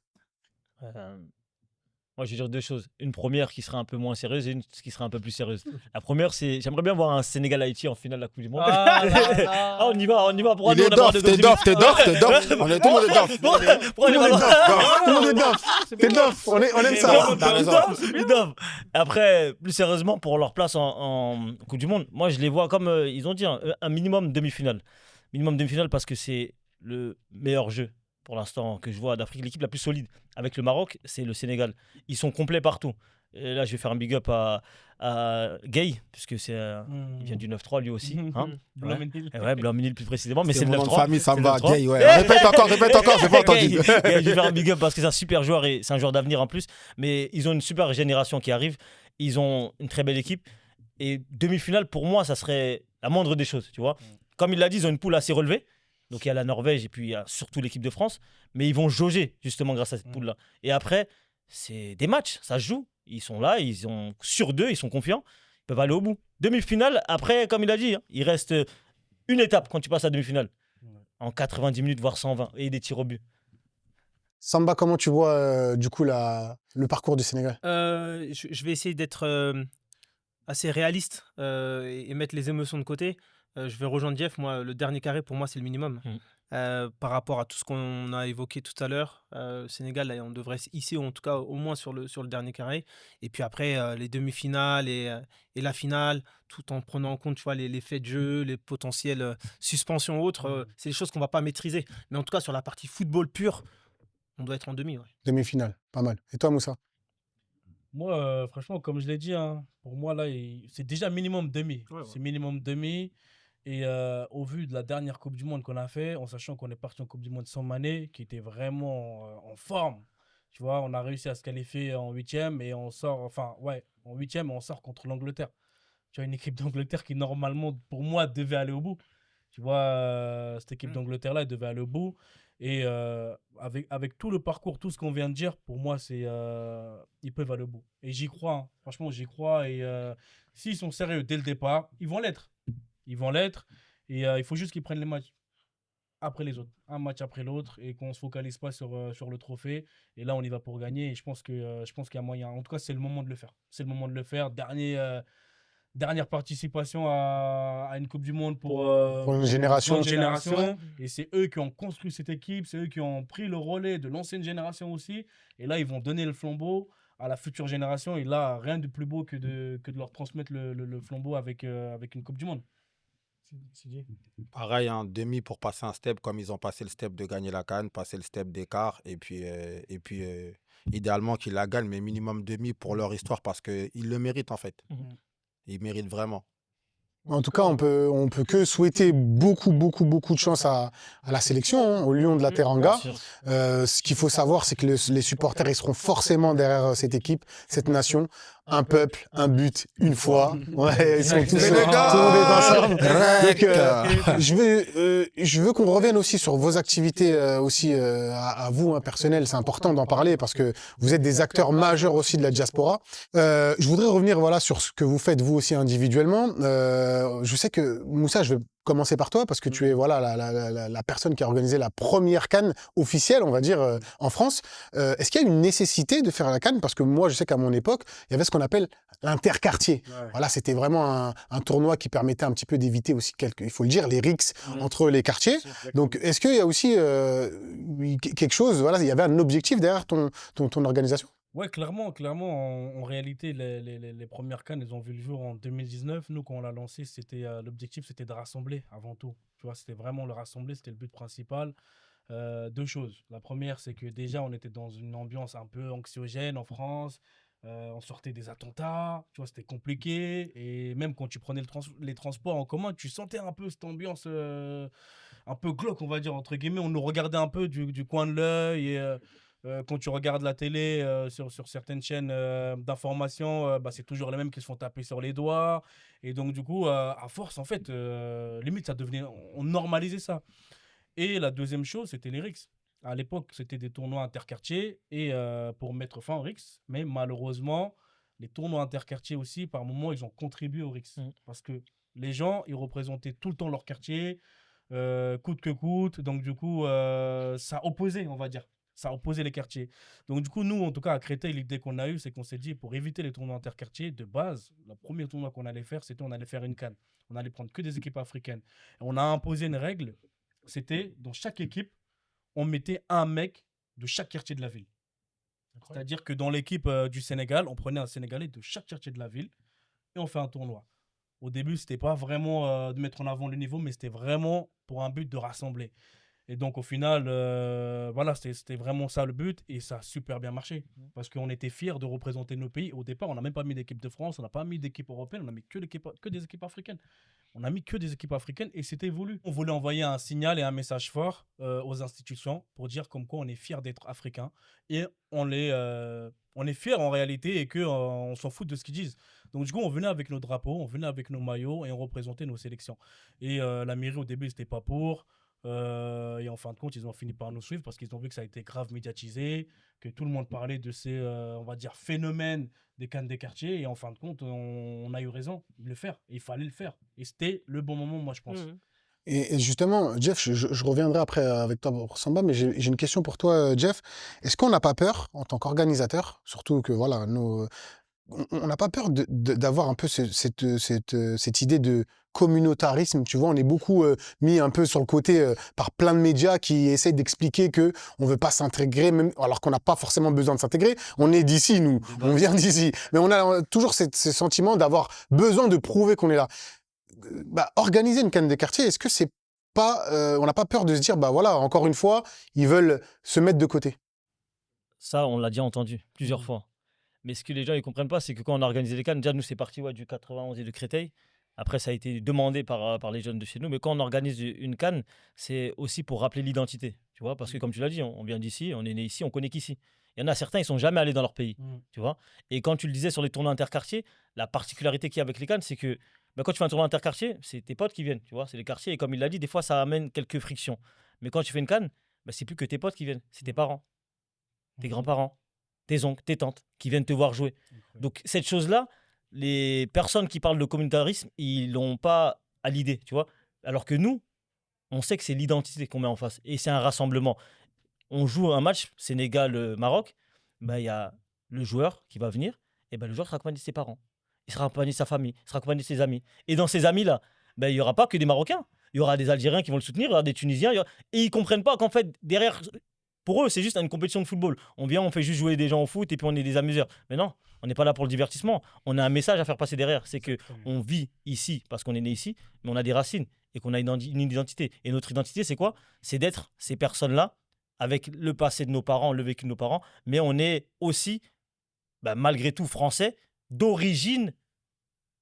Moi, je vais dire deux choses. Une première qui sera un peu moins sérieuse et une qui sera un peu plus sérieuse. La première, c'est j'aimerais bien voir un Sénégal-Haïti en finale de la Coupe du Monde. Ah, Ah, on y va. Pourquoi Il nous, est on a pas doff, de t'es doff. On est tout le monde est doff. Pourquoi on est pas Tout le monde est doff. T'es doff. On aime ça. T'as raison. Ils doivent. Après, plus sérieusement, pour leur place en Coupe du Monde, moi, je les vois comme, ils ont dit, un minimum demi-finale. Minimum demi-finale parce que c'est le meilleur jeu pour l'instant que je vois d'Afrique. L'équipe la plus solide avec le Maroc, c'est le Sénégal. Ils sont complets partout. Et là, je vais faire un big up à Gay, puisque il vient du 9-3 lui aussi. Hein. Ouais, Blanc-Ménil plus précisément, mais c'est le mon nom de 9-3. famille, ça me C'est va. le 9-3. Gay, ouais. Répète encore, j'ai pas entendu. Gay, je vais faire un big up parce que c'est un super joueur et c'est un joueur d'avenir en plus. Mais ils ont une super génération qui arrive. Ils ont une très belle équipe. Et demi-finale, pour moi, ça serait la moindre des choses, tu vois. Comme il l'a dit, ils ont une poule assez relevée. Donc il y a la Norvège et puis il y a surtout l'équipe de France. Mais ils vont jauger justement grâce à cette poule-là. Et après, c'est des matchs, ça se joue. Ils sont là, ils ont sur deux, ils sont confiants. Ils peuvent aller au bout. Demi-finale, après, comme il a dit, il reste une étape quand tu passes à demi-finale. En 90 minutes, voire 120. Et des tirs au but. Samba, comment tu vois du coup le parcours du Sénégal? Je vais essayer d'être assez réaliste et mettre les émotions de côté. Je vais rejoindre Jeff. Moi, le dernier carré, pour moi, c'est le minimum. Par rapport à tout ce qu'on a évoqué tout à l'heure, Sénégal, là, on devrait se hisser, en tout cas, au moins sur le dernier carré. Et puis après, les demi-finales et la finale, tout en prenant en compte, tu vois, les faits de jeu, les potentielles suspensions autres, c'est des choses qu'on ne va pas maîtriser. Mais en tout cas, sur la partie football pur, on doit être en demi. Ouais. Demi-finale, pas mal. Et toi, Moussa? Moi, franchement, comme je l'ai dit, hein, pour moi, là, c'est déjà minimum demi. Ouais. C'est minimum demi. Et au vu de la dernière Coupe du Monde qu'on a fait, en sachant qu'on est parti en Coupe du Monde sans Mané, qui était vraiment en forme, tu vois, on a réussi à se qualifier en huitième et on sort, enfin, ouais, en huitième, on sort contre l'Angleterre. Tu vois, une équipe d'Angleterre qui, normalement, pour moi, devait aller au bout. Tu vois, cette équipe d'Angleterre-là, elle devait aller au bout. Et avec tout le parcours, tout ce qu'on vient de dire, pour moi, ils peuvent aller au bout. Et j'y crois, hein. Franchement, j'y crois. Et s'ils sont sérieux dès le départ, ils vont l'être. Ils vont l'être. Et il faut juste qu'ils prennent les matchs après les autres, un match après l'autre, et qu'on ne se focalise pas sur le trophée. Et là, on y va pour gagner. Et je pense qu'il y a moyen. En tout cas, c'est le moment de le faire. C'est le moment de le faire. Dernière participation à une Coupe du Monde Pour une pour génération. une génération. Et c'est eux qui ont construit cette équipe. C'est eux qui ont pris le relais de l'ancienne génération aussi. Et là, ils vont donner le flambeau à la future génération. Et là, rien de plus beau que de leur transmettre le flambeau avec une Coupe du Monde. Pareil, un demi pour passer un step, comme ils ont passé le step de gagner la CAN, passer le step d'écart, et puis idéalement qu'ils la gagnent, mais minimum demi pour leur histoire, parce qu'ils le méritent en fait. Mhm. Ils méritent vraiment. En tout cas, on peut que souhaiter beaucoup de chance à la sélection, hein, au Lion de la Bien Teranga. sûr. Ce qu'il faut savoir, c'est que les supporters, ils seront forcément derrière cette équipe, cette nation. Un peuple, un but, une foi. Ouais, ils sont tous, tout le monde est ensemble. Donc, je veux qu'on revienne aussi sur vos activités aussi à vous, hein, personnelles. C'est important d'en parler parce que vous êtes des acteurs majeurs aussi de la diaspora. Je voudrais revenir voilà sur ce que vous faites vous aussi individuellement. Je sais que Moussa, je vais commencer par toi parce que tu es voilà la personne qui a organisé la première CAN officielle, on va dire, en France. Est-ce qu'il y a une nécessité de faire la CAN? Parce que moi, je sais qu'à mon époque, il y avait ce qu'on appelle l'interquartier. Ouais. Voilà, c'était vraiment un tournoi qui permettait un petit peu d'éviter aussi il faut le dire, les rixes entre les quartiers. Donc, est-ce qu'il y a aussi quelque chose, voilà, il y avait un objectif derrière ton organisation? Ouais, clairement. En réalité, les premières CAN, elles ont vu le jour en 2019. Nous, quand on l'a lancé, l'objectif, c'était de rassembler avant tout. Tu vois, c'était vraiment le rassembler, c'était le but principal. Deux choses. La première, c'est que déjà, on était dans une ambiance un peu anxiogène en France. On sortait des attentats, tu vois, c'était compliqué. Et même quand tu prenais les transports en commun, tu sentais un peu cette ambiance un peu glauque, on va dire, entre guillemets. On nous regardait un peu du coin de l'œil. Et quand tu regardes la télé sur certaines chaînes d'information, bah, c'est toujours les mêmes qui se font taper sur les doigts. Et donc, du coup, à force, en fait, limite, ça devenait. On normalisait ça. Et la deuxième chose, c'était les RICS. À l'époque, c'était des tournois interquartiers et pour mettre fin aux RICS. Mais malheureusement, les tournois interquartiers aussi, par moments, ils ont contribué aux RICS. Parce que les gens, ils représentaient tout le temps leur quartier, coûte que coûte. Donc, du coup, ça opposait, on va dire. Ça opposait les quartiers. Donc, du coup, nous, en tout cas, à Créteil, l'idée qu'on a eue, c'est qu'on s'est dit, pour éviter les tournois interquartiers, de base, le premier tournoi qu'on allait faire, c'était on allait faire une CAN. On allait prendre que des équipes africaines. Et on a imposé une règle, c'était dans chaque équipe, on mettait un mec de chaque quartier de la ville. C'est-à-dire que dans l'équipe du Sénégal, on prenait un Sénégalais de chaque quartier de la ville et on fait un tournoi. Au début, c'était pas vraiment de mettre en avant le niveau, mais c'était vraiment pour un but de rassembler. Et donc, au final, voilà, c'était vraiment ça le but et ça a super bien marché parce qu'on était fiers de représenter nos pays. Au départ, on n'a même pas mis d'équipe de France, on n'a pas mis d'équipe européenne, on a mis que des équipes africaines. On a mis que des équipes africaines et c'était voulu. On voulait envoyer un signal et un message fort aux institutions pour dire comme quoi on est fiers d'être africains et on est fiers en réalité et qu'on s'en fout de ce qu'ils disent. Donc du coup, on venait avec nos drapeaux, on venait avec nos maillots et on représentait nos sélections. Et la mairie au début, c'était pas pour. Et en fin de compte, ils ont fini par nous suivre parce qu'ils ont vu que ça a été grave médiatisé, que tout le monde parlait de ces, on va dire, phénomènes des CAN des quartiers. Et en fin de compte, on a eu raison de le faire. Et il fallait le faire. Et c'était le bon moment, moi, je pense. Et justement, Jeff, je reviendrai après avec toi pour Samba, mais j'ai une question pour toi, Jeff. Est-ce qu'on n'a pas peur, en tant qu'organisateur, surtout que voilà, on n'a pas peur d'avoir un peu cette idée de communautarisme, tu vois, on est beaucoup mis un peu sur le côté par plein de médias qui essayent d'expliquer que on veut pas s'intégrer, même alors qu'on n'a pas forcément besoin de s'intégrer. On est d'ici, nous, on vient d'ici, mais on a toujours ce sentiment d'avoir besoin de prouver qu'on est là. Organiser une CAN des quartiers, est-ce que c'est pas, on n'a pas peur de se dire, bah voilà, encore une fois, ils veulent se mettre de côté? Ça, on l'a déjà entendu plusieurs fois. Mais ce que les gens ne comprennent pas, c'est que quand on a organisé les CAN, déjà nous c'est parti du 91 et de Créteil. Après, ça a été demandé par les jeunes de chez nous. Mais quand on organise une CAN, c'est aussi pour rappeler l'identité. Tu vois, parce que comme tu l'as dit, on vient d'ici, on est né ici, on connaît qu'ici. Il y en a certains, ils sont jamais allés dans leur pays. Tu vois. Et quand tu le disais sur les tournois interquartiers, la particularité qu'il y a avec les CAN, c'est que quand tu fais un tournoi interquartier, c'est tes potes qui viennent. Tu vois, c'est les quartiers. Et comme il l'a dit, des fois, ça amène quelques frictions. Mais quand tu fais une CAN, c'est plus que tes potes qui viennent, c'est tes parents, tes grands-parents, tes oncles, tes tantes qui viennent te voir jouer. Donc cette chose-là, les personnes qui parlent de communautarisme, ils l'ont pas à l'idée, tu vois. Alors que nous, on sait que c'est l'identité qu'on met en face et c'est un rassemblement. On joue un match Sénégal-Maroc, il y a le joueur qui va venir, et le joueur sera accompagné de ses parents, il sera accompagné de sa famille, il sera accompagné de ses amis. Et dans ces amis-là, il n'y aura pas que des Marocains. Il y aura des Algériens qui vont le soutenir, il y aura des Tunisiens. Et ils ne comprennent pas qu'en fait, derrière, pour eux, c'est juste une compétition de football. On vient, on fait juste jouer des gens au foot et puis on est des amuseurs. Mais non, on n'est pas là pour le divertissement. On a un message à faire passer derrière. C'est qu'on vit ici parce qu'on est né ici, mais on a des racines et qu'on a une identité. Et notre identité, c'est quoi? C'est d'être ces personnes-là avec le passé de nos parents, le vécu de nos parents, mais on est aussi, malgré tout, français, d'origine,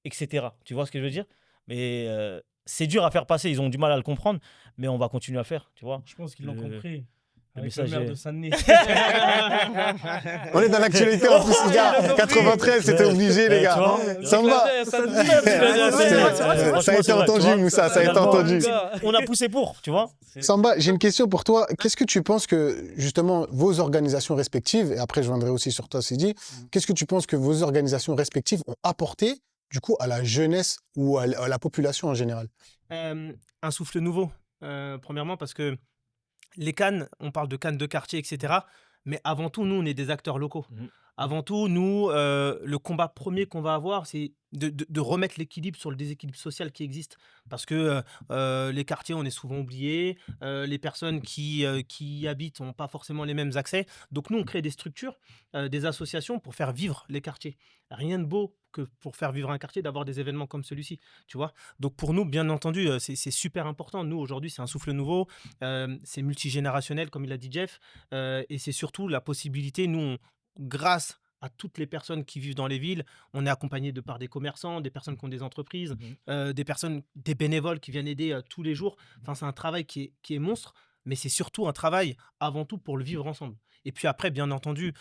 etc. Tu vois ce que je veux dire? Mais c'est dur à faire passer, ils ont du mal à le comprendre, mais on va continuer à faire, tu vois. Je pense qu'ils l'ont compris. Le Avec le message maire est- de Saint-Denis. On est dans l'actualité en plus, les gars. 93, c'était obligé, les tu vois, gars. Samba. Ça a été entendu, Moussa, ça a été entendu. On a poussé pour, tu vois. Samba, j'ai une question pour toi. Qu'est-ce que tu penses que, justement, vos organisations respectives, et après je viendrai aussi sur toi, Sidi, qu'est-ce que tu penses que vos organisations respectives ont apporté, du coup, à la jeunesse ou à la population en général? Un souffle nouveau, premièrement, parce que les CAN, on parle de CAN de quartier, etc. Mais avant tout, nous, on est des acteurs locaux. Avant tout, nous, le combat premier qu'on va avoir, c'est de remettre l'équilibre sur le déséquilibre social qui existe. Parce que les quartiers, on est souvent oubliés. Les personnes qui y habitent n'ont pas forcément les mêmes accès. Donc nous, on crée des structures, des associations pour faire vivre les quartiers. Rien de beau que pour faire vivre un quartier, d'avoir des événements comme celui-ci, tu vois. Donc pour nous, bien entendu, c'est super important. Nous, aujourd'hui, c'est un souffle nouveau. C'est multigénérationnel, comme il a dit Jeff. Et c'est surtout la possibilité, nous, grâce à toutes les personnes qui vivent dans les villes, on est accompagné par des commerçants, des personnes qui ont des entreprises, des personnes, des bénévoles qui viennent aider tous les jours. Enfin, c'est un travail qui est monstre, mais c'est surtout un travail avant tout pour le vivre ensemble. Et puis après, bien entendu,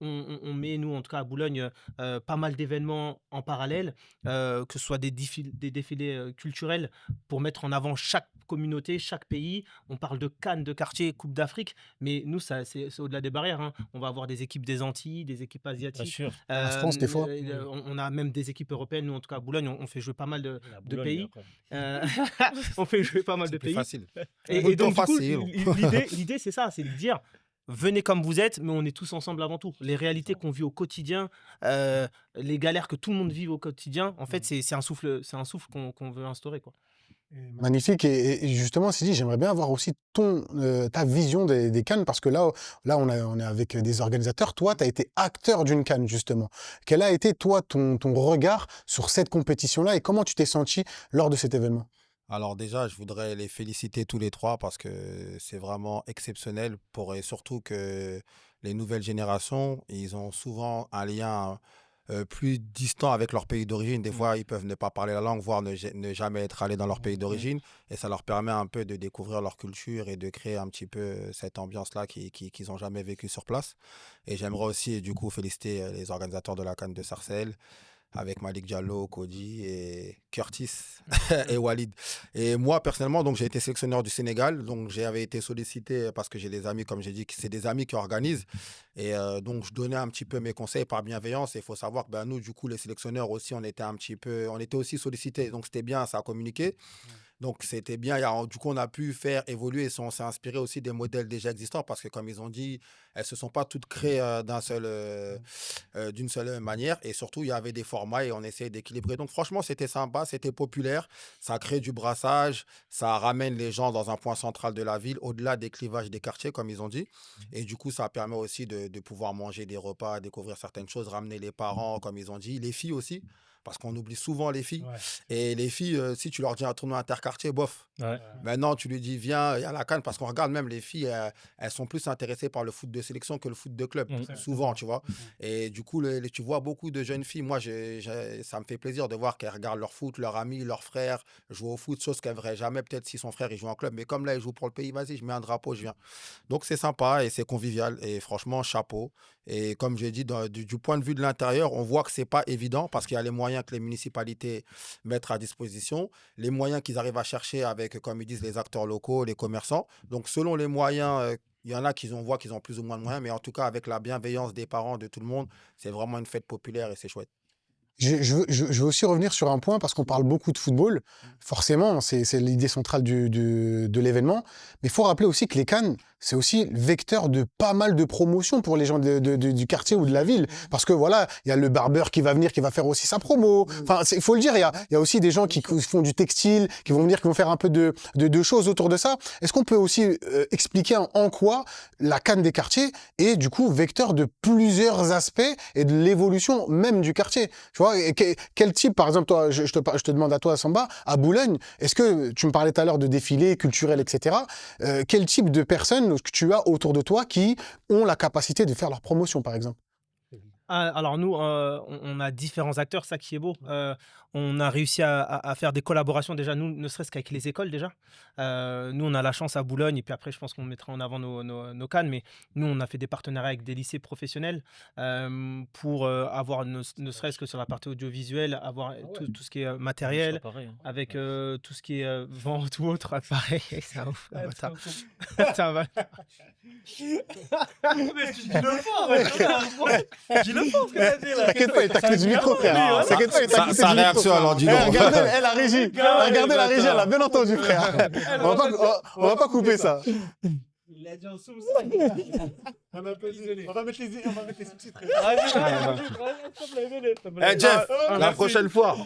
on met, nous, en tout cas à Boulogne, pas mal d'événements en parallèle, que ce soit des défilés culturels pour mettre en avant chaque communauté, chaque pays. On parle de CAN, de quartier, Coupe d'Afrique, mais nous, c'est au-delà des barrières, hein. On va avoir des équipes des Antilles, des équipes Bien asiatiques. sûr. En France, des fois. On a même des équipes européennes. Nous, en tout cas, à Boulogne, on fait jouer pas mal de Boulogne, pays. après. On fait jouer pas mal de C'est plus pays. facile. Et donc, du coup, facile. l'idée, c'est ça, c'est de dire, venez comme vous êtes, mais on est tous ensemble avant tout. Les réalités qu'on vit au quotidien, les galères que tout le monde vit au quotidien, en fait, c'est un souffle qu'on veut instaurer, quoi. Magnifique. Et justement, Sidi, j'aimerais bien avoir aussi ta vision des CAN, parce que là on est avec des organisateurs. Toi, tu as été acteur d'une CAN, justement. Quel a été, toi, ton regard sur cette compétition-là et comment tu t'es senti lors de cet événement? Alors déjà, je voudrais les féliciter tous les trois parce que c'est vraiment exceptionnel et surtout que les nouvelles générations, ils ont souvent un lien plus distant avec leur pays d'origine. Des fois, ils peuvent ne pas parler la langue, voire ne jamais être allés dans leur pays d'origine. Et ça leur permet un peu de découvrir leur culture et de créer un petit peu cette ambiance-là qu'ils n'ont jamais vécue sur place. Et j'aimerais aussi, du coup, féliciter les organisateurs de la CAN de Sarcelles, avec Malik Diallo, Cody et Curtis et Walid. Et moi, personnellement, donc, j'ai été sélectionneur du Sénégal. Donc, j'avais été sollicité parce que j'ai des amis, comme j'ai dit, c'est des amis qui organisent. Et donc, je donnais un petit peu mes conseils par bienveillance. Et il faut savoir que nous, du coup, les sélectionneurs aussi, on était aussi sollicités. Donc, c'était bien, ça a communiqué. Donc, c'était bien. Du coup, on a pu faire évoluer et on s'est inspiré aussi des modèles déjà existants parce que, comme ils ont dit, elles ne se sont pas toutes créées d'une seule manière. Et surtout, il y avait des formats et on essayait d'équilibrer. Donc, franchement, c'était sympa, c'était populaire. Ça crée du brassage. Ça ramène les gens dans un point central de la ville, au-delà des clivages des quartiers, comme ils ont dit. Et du coup, ça permet aussi de pouvoir manger des repas, découvrir certaines choses, ramener les parents, comme ils ont dit, les filles aussi. parce qu'on oublie souvent les filles. Ouais. Et les filles, si tu leur dis un tournoi interquartier, bof. Ouais. Maintenant, tu lui dis, viens, il y a la CAN, parce qu'on regarde même les filles, elles sont plus intéressées par le foot de sélection que le foot de club, souvent, tu vois. Et du coup, tu vois beaucoup de jeunes filles. Moi, ça me fait plaisir de voir qu'elles regardent leur foot, leurs amis, leurs frères jouer au foot, chose qu'elles ne feraient jamais, peut-être si son frère il joue en club. Mais comme là, il joue pour le pays, vas-y, je mets un drapeau, je viens. Donc, c'est sympa et c'est convivial. Et franchement, chapeau. Et comme j'ai dit, du point de vue de l'intérieur, on voit que ce n'est pas évident parce qu'il y a les moyens que les municipalités mettent à disposition, les moyens qu'ils arrivent à chercher avec, comme ils disent, les acteurs locaux, les commerçants. Donc, selon les moyens, il y en a on voit qu'ils ont plus ou moins de moyens, mais en tout cas, avec la bienveillance des parents, de tout le monde, c'est vraiment une fête populaire et c'est chouette. Je veux aussi revenir sur un point parce qu'on parle beaucoup de football. Forcément, c'est l'idée centrale de l'événement. Mais il faut rappeler aussi que les CAN, c'est aussi le vecteur de pas mal de promotions pour les gens du quartier ou de la ville. Parce que voilà, il y a le barbeur qui va venir, qui va faire aussi sa promo. Enfin, il faut le dire, il y a aussi des gens qui font du textile, qui vont venir, qui vont faire un peu de choses autour de ça. Est-ce qu'on peut aussi expliquer en quoi la CAN des quartiers est du coup vecteur de plusieurs aspects et de l'évolution même du quartier? Tu vois, et quel type, par exemple, toi, je te demande à toi, Samba, à Boulogne, est-ce que tu me parlais tout à l'heure de défilés culturels, etc. Quel type de personnes que tu as autour de toi qui ont la capacité de faire leur promotion, par exemple? Alors nous, on a différents acteurs, ça qui est beau. On a réussi à faire des collaborations déjà, nous, ne serait-ce qu'avec les écoles déjà. Nous, on a la chance à Boulogne, et puis après, je pense qu'on mettra en avant nos CAN, mais nous, on a fait des partenariats avec des lycées professionnels pour avoir, ne serait-ce que sur la partie audiovisuelle, avoir tout ce qui est matériel, avec tout ce qui est vente ou autre, pareil, c'est un ouf. Ça va. Mais tu dis le fort, ouais. Dis le fort, ce que t'as dit là. T'inquiète pas, il t'a clé du micro, frère. T'inquiète pas, il t'a clé Sa du micro. réaction, elle en dit long. Regardez, elle a régi. Regardez la régie, elle a bien entendu, frère. On va pas couper ça. Il a dit en soum-soum. On a pas isolé. On va mettre les sous-titres. Eh, Jeff, la prochaine fois.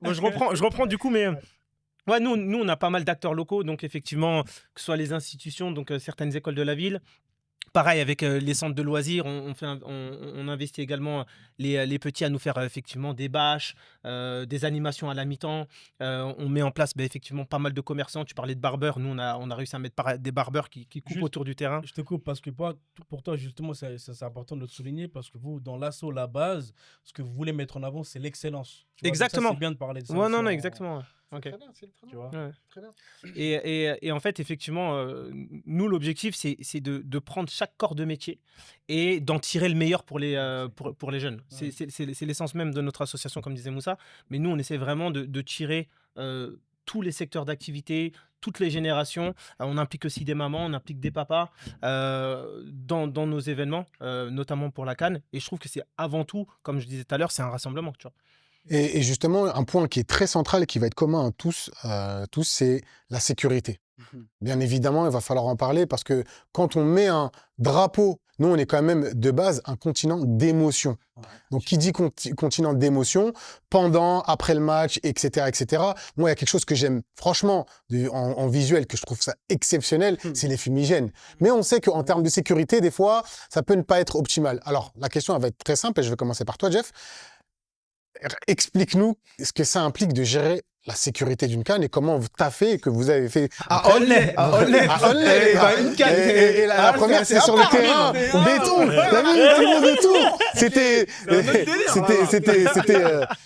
Bon, je reprends du coup, mais ouais, nous, on a pas mal d'acteurs locaux, donc effectivement, que ce soit les institutions, donc certaines écoles de la ville. Pareil avec les centres de loisirs, on investit également les petits à nous faire effectivement des bâches, des animations à la mi-temps. On met en place effectivement pas mal de commerçants. Tu parlais de barbeurs, nous on a réussi à mettre des barbeurs qui coupent Juste- autour du terrain. Je te coupe parce que pour toi, justement, c'est important de le souligner parce que vous, dans l'assaut, la base, ce que vous voulez mettre en avant, c'est l'excellence. Tu vois, donc ça, Exactement. c'est bien de parler de ça. Ouais, aussi non, en- exactement. Ouais. Ok. Tu vois. Ouais. Très bien. Et en fait, effectivement, nous, l'objectif, c'est de prendre chaque corps de métier et d'en tirer le meilleur pour les jeunes. C'est l'essence même de notre association, comme disait Moussa. Mais nous, on essaie vraiment de tirer tous les secteurs d'activité, toutes les générations. On implique aussi des mamans, on implique des papas dans nos événements, notamment pour la CAN. Et je trouve que c'est avant tout, comme je disais tout à l'heure, c'est un rassemblement. Tu vois. Et justement, un point qui est très central et qui va être commun à tous, c'est la sécurité. Bien évidemment, il va falloir en parler parce que quand on met un drapeau, nous, on est quand même de base un continent d'émotion. Donc, qui dit continent d'émotion, pendant, après le match, etc., etc. Moi, il y a quelque chose que j'aime franchement en visuel, que je trouve ça exceptionnel, c'est les fumigènes. Mais on sait qu'en termes de sécurité, des fois, ça peut ne pas être optimal. Alors, la question, elle va être très simple et je vais commencer par toi, Jeff. Explique-nous ce que ça implique de gérer la sécurité d'une CAN et comment vous taffez et que vous avez fait À Aulnay, les gars. une CAN. Et la première, c'est sur le terrain, béton, t'as vu, tout le monde autour.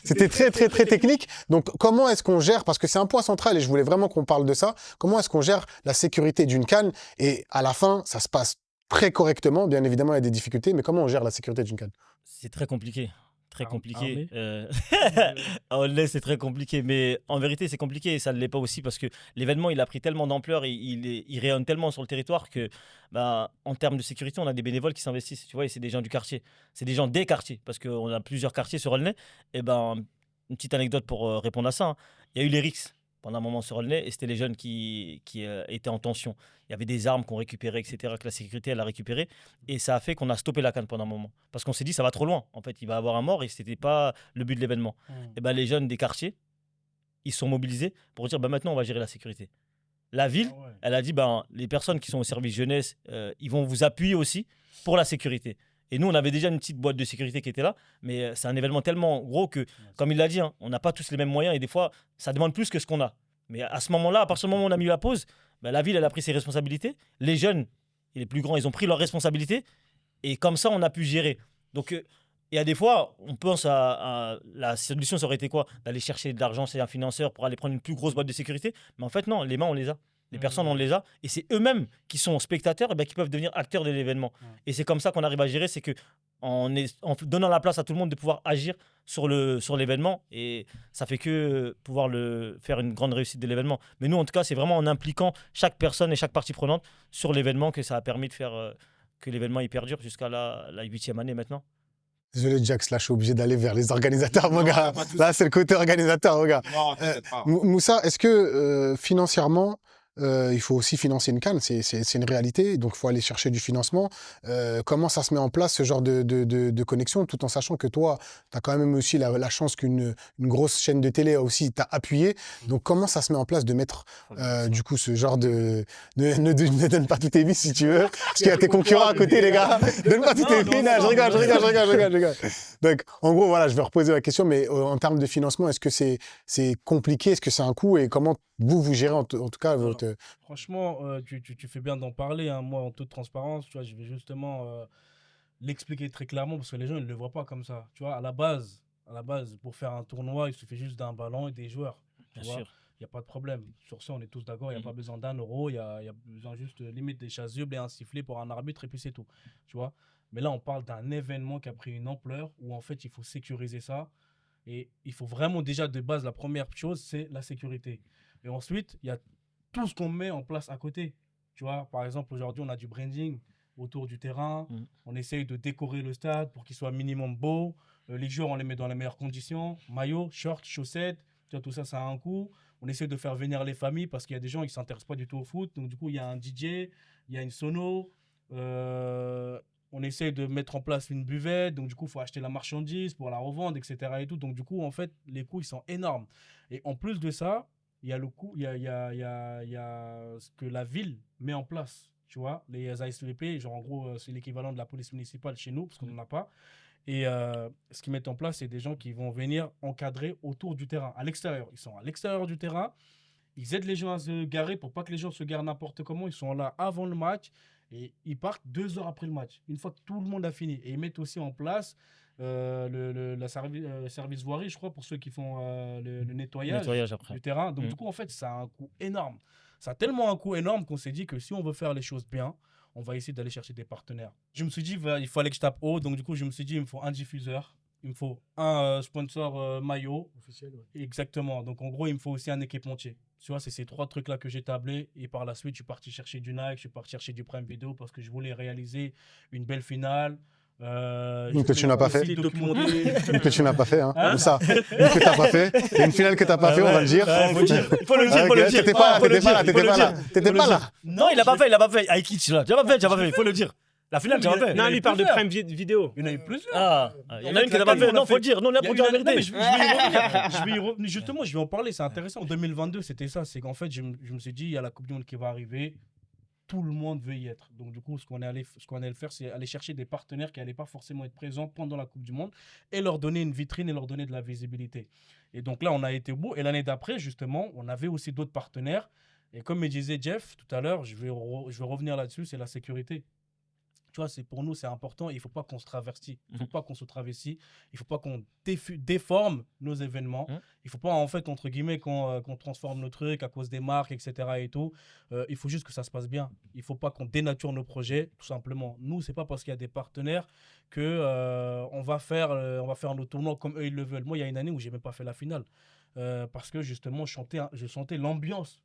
C'était très, très, très technique. Donc, comment est-ce qu'on gère, parce que c'est un point central et je voulais vraiment qu'on parle de ça, comment est-ce qu'on gère la sécurité d'une CAN et à la fin, ça se passe très correctement. Bien évidemment, il y a des difficultés, mais comment on gère la sécurité d'une CAN? C'est très compliqué. Très compliqué. Armé. À Aulnay, c'est très compliqué. Mais en vérité, c'est compliqué et ça ne l'est pas aussi parce que l'événement, il a pris tellement d'ampleur et il rayonne tellement sur le territoire que, en termes de sécurité, on a des bénévoles qui s'investissent. Tu vois, et c'est des gens du quartier. C'est des gens des quartiers parce qu'on a plusieurs quartiers sur Aulnay. Et une petite anecdote pour répondre à ça. Hein. Il y a eu les rixes pendant un moment sur Aulnay et c'était les jeunes qui étaient en tension. Il y avait des armes qu'on récupérait, etc., que la sécurité, elle a récupéré. Et ça a fait qu'on a stoppé la CAN pendant un moment. Parce qu'on s'est dit, ça va trop loin. En fait, il va y avoir un mort et ce n'était pas le but de l'événement. Et les jeunes des quartiers, ils sont mobilisés pour dire, maintenant, on va gérer la sécurité. La ville, Ah ouais. elle a dit, les personnes qui sont au service jeunesse, ils vont vous appuyer aussi pour la sécurité. Et nous, on avait déjà une petite boîte de sécurité qui était là, mais c'est un événement tellement gros que, comme il l'a dit, hein, on n'a pas tous les mêmes moyens et des fois, ça demande plus que ce qu'on a. Mais à ce moment-là, à partir du moment où on a mis la pause, ben, la ville, elle a pris ses responsabilités. Les jeunes et les plus grands, ils ont pris leurs responsabilités. Et comme ça, on a pu gérer. Donc, et à des fois, on pense à la solution, ça aurait été quoi? D'aller chercher de l'argent chez un financeur pour aller prendre une plus grosse boîte de sécurité. Mais en fait, non, les mains, on les a. Les personnes, on les a. Et c'est eux-mêmes qui sont spectateurs et ben, qui peuvent devenir acteurs de l'événement. Et c'est comme ça qu'on arrive à gérer. C'est en donnant la place à tout le monde de pouvoir agir sur l'événement. Et ça fait que pouvoir faire une grande réussite de l'événement. Mais nous, en tout cas, c'est vraiment en impliquant chaque personne et chaque partie prenante sur l'événement que ça a permis de faire que l'événement il perdure jusqu'à la 8e année maintenant. Désolé, Jax, là, je suis obligé d'aller vers les organisateurs, mon gars. pas de souci. Là, c'est le côté organisateur, mon gars. Non, t'inquiète pas. Moussa, est-ce que financièrement, il faut aussi financer une CAN, c'est une réalité, donc il faut aller chercher du financement. Comment ça se met en place, ce genre de connexion, tout en sachant que toi, tu as quand même aussi la chance qu'une grosse chaîne de télé aussi t'a appuyé. Donc comment ça se met en place de mettre du coup ce genre ne donne pas tous tes vies si tu veux, parce qu'il y a tes concurrents à côté, les gars. Donne pas tous tes vies, je rigole. Donc en gros, voilà, je vais reposer la question, mais en termes de financement, est-ce que c'est compliqué, est-ce que c'est un coût et comment vous gérez en tout cas votre... Franchement, tu fais bien d'en parler. Hein. Moi, en toute transparence, tu vois, je vais justement l'expliquer très clairement parce que les gens ne le voient pas comme ça. Tu vois, à la base, pour faire un tournoi, il suffit juste d'un ballon et des joueurs. Tu Bien vois. sûr. Il n'y a pas de problème. Sur ça, on est tous d'accord. Il n'y a pas besoin d'un euro. Il y a besoin juste limite des chasubles et un sifflet pour un arbitre et puis c'est tout. Tu vois. Mais là, on parle d'un événement qui a pris une ampleur où en fait, il faut sécuriser ça. Et il faut vraiment déjà de base, la première chose, c'est la sécurité. Et ensuite, il y a tout ce qu'on met en place à côté. Tu vois, par exemple, aujourd'hui, on a du branding autour du terrain. On essaye de décorer le stade pour qu'il soit minimum beau. Les joueurs, on les met dans les meilleures conditions. Maillot, short, chaussettes. Tu vois, tout ça, ça a un coût. On essaie de faire venir les familles parce qu'il y a des gens qui ne s'intéressent pas du tout au foot. Donc, du coup, il y a un DJ, il y a une sono. On essaie de mettre en place une buvette. Donc, du coup, il faut acheter la marchandise pour la revendre, etc. Et tout. Donc, du coup, en fait, les coûts, ils sont énormes. Et en plus de ça, il y a le coût, il y a ce que la ville met en place. Tu vois, les ASVP, genre en gros, c'est l'équivalent de la police municipale chez nous, parce qu'on n'en a pas. Et ce qu'ils mettent en place, c'est des gens qui vont venir encadrer autour du terrain, à l'extérieur. Ils sont à l'extérieur du terrain, ils aident les gens à se garer pour pas que les gens se garent n'importe comment. Ils sont là avant le match et ils partent 2 heures après le match, une fois que tout le monde a fini. Et ils mettent aussi en place la service voirie, je crois, pour ceux qui font le nettoyage après. du terrain. Donc, du coup, en fait, ça a un coût énorme. Ça a tellement un coût énorme qu'on s'est dit que si on veut faire les choses bien, on va essayer d'aller chercher des partenaires. Je me suis dit, il fallait que je tape haut. Donc, du coup, je me suis dit, il me faut un diffuseur. Il me faut un sponsor maillot. Officiel, ouais. Exactement. Donc, en gros, il me faut aussi un équipementier. Tu vois, c'est ces 3 trucs-là que j'ai tablés. Et par la suite, je suis parti chercher du Nike, je suis parti chercher du Prime Video parce que je voulais réaliser une belle finale. Une que tu n'as pas fait. Une Une que tu n'as pas fait, hein. Ou ça. Une que tu n'as pas fait. Et une finale que tu n'as pas fait, on va le dire. Il faut le dire. Il faut le dire. Ok, t'étais pas là. Non, il l'a pas fait. Aïkitch, là. Tu l'as pas fait. Il faut le dire. La finale, tu l'as pas fait. Non, lui parle de Prime Vidéo. Il y en a eu plusieurs. Ah, il y en a une qui n'a pas fait. Non, faut le dire. Non, on a pour dire la vérité. Je vais y revenir. Justement, je vais en parler. C'est intéressant. En 2022, c'était ça. C'est qu'en fait, je me suis dit, il y a la Coupe du Monde qui va arriver. Tout le monde veut y être. Donc, du coup, ce qu'on allait faire, c'est aller chercher des partenaires qui n'allaient pas forcément être présents pendant la Coupe du Monde et leur donner une vitrine et leur donner de la visibilité. Et donc là, on a été au bout. Et l'année d'après, justement, on avait aussi d'autres partenaires. Et comme me disait Jeff tout à l'heure, je vais revenir là-dessus, c'est la sécurité. Tu vois, pour nous, c'est important. Il ne faut pas qu'on se travestit. Il ne faut pas qu'on se travestit. Il ne faut pas qu'on déforme nos événements. Il ne faut pas, en fait, entre guillemets, qu'on transforme nos trucs à cause des marques, etc. et tout. Il faut juste que ça se passe bien. Il ne faut pas qu'on dénature nos projets, tout simplement. Nous, ce n'est pas parce qu'il y a des partenaires qu'on va faire nos tournois comme eux, ils le veulent. Moi, il y a une année où je n'ai même pas fait la finale. Parce que, justement, je sentais l'ambiance.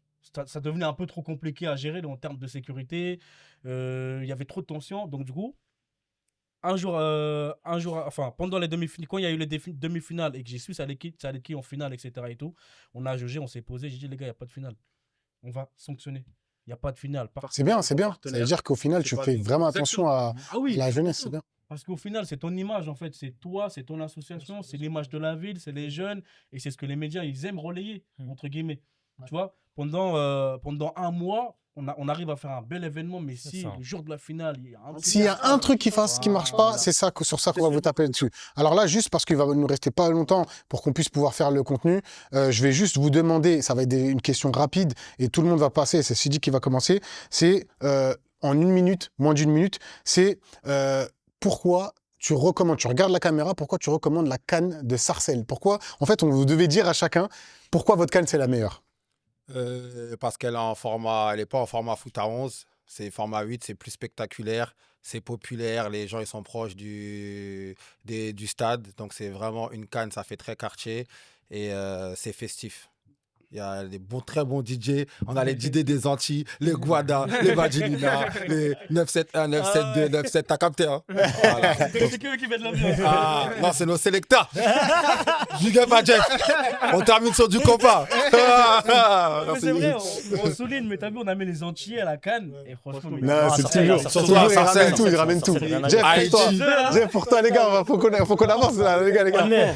Ça devenait un peu trop compliqué à gérer en termes de sécurité. Il y avait trop de tension. Donc, du coup, pendant les demi-finales, quand il y a eu les demi-finales et que j'ai su ça allait qui en finale, etc. et tout, on a jaugé, on s'est posé. J'ai dit, les gars, il n'y a pas de finale. On va sanctionner. Il n'y a pas de finale. C'est bien. Ça veut dire qu'au final, tu fais vraiment attention à la jeunesse. C'est bien. Parce qu'au final, c'est ton image, en fait. C'est toi, c'est ton association, c'est l'image de la ville, c'est les jeunes. Et c'est ce que les médias, ils aiment relayer, entre guillemets. Tu vois, pendant un mois, on arrive à faire un bel événement, mais C'est si ça. le jour de la finale, il y a un truc S'il y à a un faire, truc qui marche pas, voilà. c'est ça, sur ça qu'on va vous taper dessus. Alors là, juste parce qu'il va nous rester pas longtemps pour qu'on puisse pouvoir faire le contenu, je vais juste vous demander, ça va être une question rapide et tout le monde va passer, c'est Sidi qui va commencer, c'est en 1 minute, moins d'1 minute, c'est pourquoi tu recommandes, tu regardes la caméra, pourquoi tu recommandes la canne de Sarcelles? Pourquoi, en fait, vous devez dire à chacun pourquoi votre canne c'est la meilleure. Parce qu'elle est en format, elle n'est pas en format foot à 11, c'est format 8, c'est plus spectaculaire, c'est populaire, les gens ils sont proches du stade, donc c'est vraiment une canne, ça fait très quartier et c'est festif. Il y a des très bons DJ. On a les DJ des Antilles, les Guada, les Vadilina, les 971, 972, 97. T'as capté, hein? Voilà. C'est que eux qui mettent l'ambiance. Ah, non, c'est nos sélecteurs. Big up à Jeff. On termine sur du compas. Mais c'est vrai, on souligne, mais t'as vu, on a mis les Antillais à la canne. Et franchement, mais- Non, c'est Sarcelles, toujours. Sarcelles, Toujours, il Sarcelles, ramène tout, il ramène tout. Sarcelles, rien à Jeff, voir. pour toi. Haïti. Jeff, pour toi, les gars, faut qu'on avance là, les gars. On est.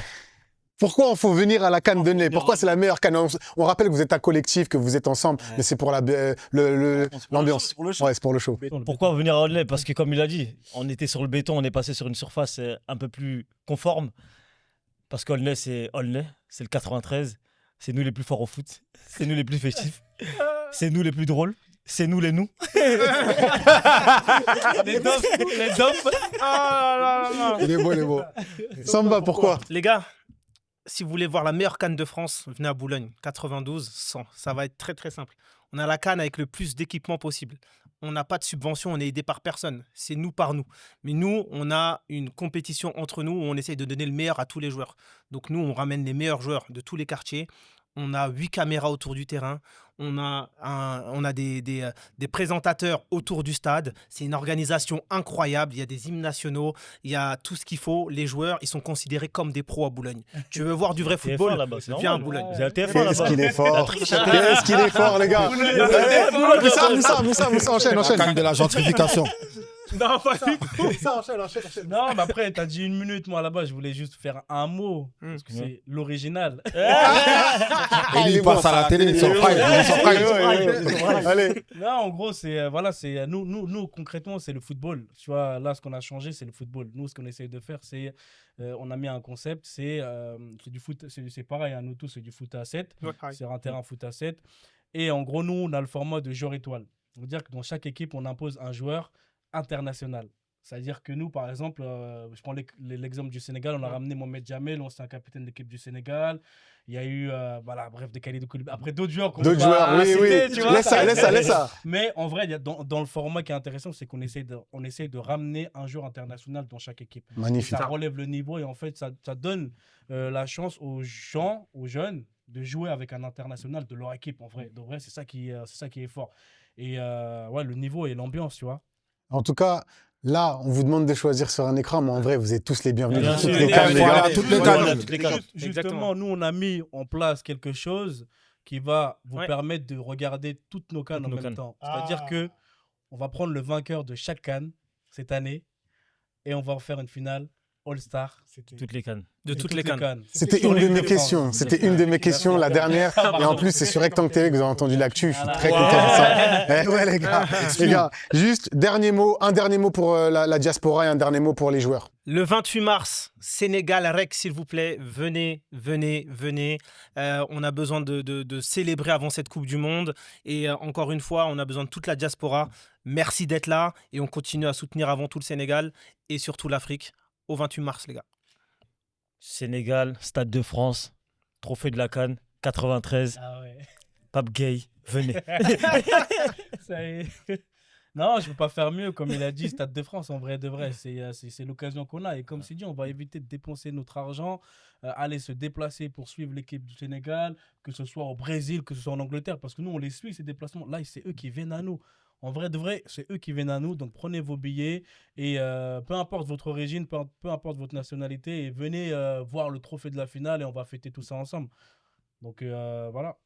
Pourquoi il faut venir à la canne de Ney? Pourquoi c'est la meilleure canne? On rappelle que vous êtes un collectif, que vous êtes ensemble, mais c'est pour l'ambiance. Ouais, c'est pour le show. Pourquoi venir à Aulnay? Parce que comme il a dit, on était sur le béton, on est passé sur une surface un peu plus conforme. Parce qu'Aulnay, c'est Aulnay, c'est le 93. C'est nous les plus forts au foot. C'est nous les plus festifs. C'est nous les plus drôles. C'est nous les nous. Les dofs. Il est beau, il est beau. Samba, pourquoi? Les gars, si vous voulez voir la meilleure canne de France, venez à Boulogne, 92, 100. Ça va être très très simple. On a la canne avec le plus d'équipements possible. On n'a pas de subvention, on est aidé par personne. C'est nous par nous. Mais nous, on a une compétition entre nous où on essaye de donner le meilleur à tous les joueurs. Donc nous, on ramène les meilleurs joueurs de tous les quartiers. On a 8 caméras autour du terrain. On a des présentateurs autour du stade. C'est une organisation incroyable. Il y a des hymnes nationaux. Il y a tout ce qu'il faut. Les joueurs, ils sont considérés comme des pros à Boulogne. Tu veux voir du vrai TF1 football? là-bas, c'est Viens à normal. Boulogne. J'ai un TF1 Qu'est-ce là-bas. qu'il est fort. La triche. Qu'est-ce qu'il est fort, les gars. Moussa, enchaîne, La enchaîne. canne de la gentrification. Non, pas du tout. Moussa, enchaîne. Non, mais après, t'as dit 1 minute. Moi, là-bas, je voulais juste faire un mot. Parce que c'est l'original. Et lui, il passe à la télé, son frère, il dit son frère. Allez. Non, en gros, c'est voilà, c'est nous concrètement, c'est le football. Tu vois, là, ce qu'on a changé, c'est le football. Nous, ce qu'on essaye de faire, c'est on a mis un concept, c'est du foot, c'est pareil, hein, nous tous, c'est du foot à 7. C'est un terrain foot à 7. Et en gros, nous, on a le format de joueur étoile. Ça veut dire que dans chaque équipe, on impose un joueur international. C'est-à-dire que nous, par exemple, je prends l'exemple du Sénégal, on a ramené Mohamed Jamel, ancien capitaine de l'équipe du Sénégal. Il y a eu, voilà, bref, des Khalidou Koulibaly. Après, d'autres joueurs. D'autres joueurs, oui. Tu vois, Laisse ça. Mais en vrai, dans le format qui est intéressant, c'est qu'on essaye de ramener un joueur international dans chaque équipe. Magnifique. Ça relève le niveau et en fait, ça donne la chance aux jeunes, de jouer avec un international de leur équipe. En vrai, c'est ça qui est fort. Et ouais, le niveau et l'ambiance, tu vois. En tout cas, là, on vous demande de choisir sur un écran, mais en vrai, vous êtes tous les bienvenus. Bien dans sûr, toutes les bien cannes, sûr. les gars. Voilà, toutes les Voilà, cannes. toutes les cannes. Justement, nous, on a mis en place quelque chose qui va vous Ouais. permettre de regarder toutes nos cannes Toutes en nos même cannes. temps. C'est-à-dire que on va prendre le vainqueur de chaque canne cette année et on va en faire une finale All-Star. Toutes les cannes. De toutes les cannes. C'était Sur une de l'équipe mes de questions. France. C'était une de mes questions, la dernière. Et en plus, c'est sur Rectangle TV que vous avez entendu l'actu. Je suis très content de ça. Eh ouais, les gars. Juste, un dernier mot pour la diaspora et un dernier mot pour les joueurs. Le 28 mars, Sénégal, REC, s'il vous plaît, venez. On a besoin de célébrer avant cette Coupe du Monde. Et encore une fois, on a besoin de toute la diaspora. Merci d'être là. Et on continue à soutenir avant tout le Sénégal et surtout l'Afrique au 28 mars, les gars. Sénégal, Stade de France, Trophée de la Cannes, 93, Ah ouais. Pape Gay, venez. Ça y est. Non, je ne peux pas faire mieux, comme il a dit, Stade de France, en vrai de vrai. C'est l'occasion qu'on a. Et comme c'est dit, on va éviter de dépenser notre argent, aller se déplacer pour suivre l'équipe du Sénégal, que ce soit au Brésil, que ce soit en Angleterre, parce que nous, on les suit, ces déplacements. Là, c'est eux qui viennent à nous. En vrai de vrai, c'est eux qui viennent à nous. Donc, prenez vos billets et peu importe votre origine, peu importe votre nationalité, et venez voir le trophée de la finale et on va fêter tout ça ensemble. Donc, voilà.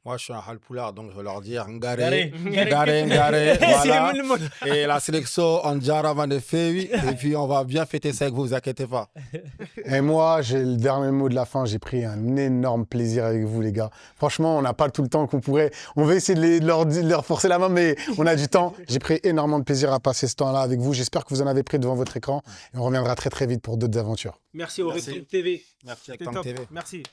Moi, je suis un halpoulard, donc je vais leur dire Ngare, Allez, Ngare, Ngare, voilà. le mode. Et la sélection en Jara Van de Fewi. Et puis, on va bien fêter ça avec vous inquiétez pas. Et moi, j'ai le dernier mot de la fin. J'ai pris un énorme plaisir avec vous, les gars. Franchement, on n'a pas tout le temps qu'on pourrait. On va essayer de leur forcer la main, mais on a du temps. J'ai pris énormément de plaisir à passer ce temps-là avec vous. J'espère que vous en avez pris devant votre écran. Et on reviendra très, très vite pour d'autres aventures. Merci au Merci. Rectum TV. Merci, C'était Rectum top. TV. Merci.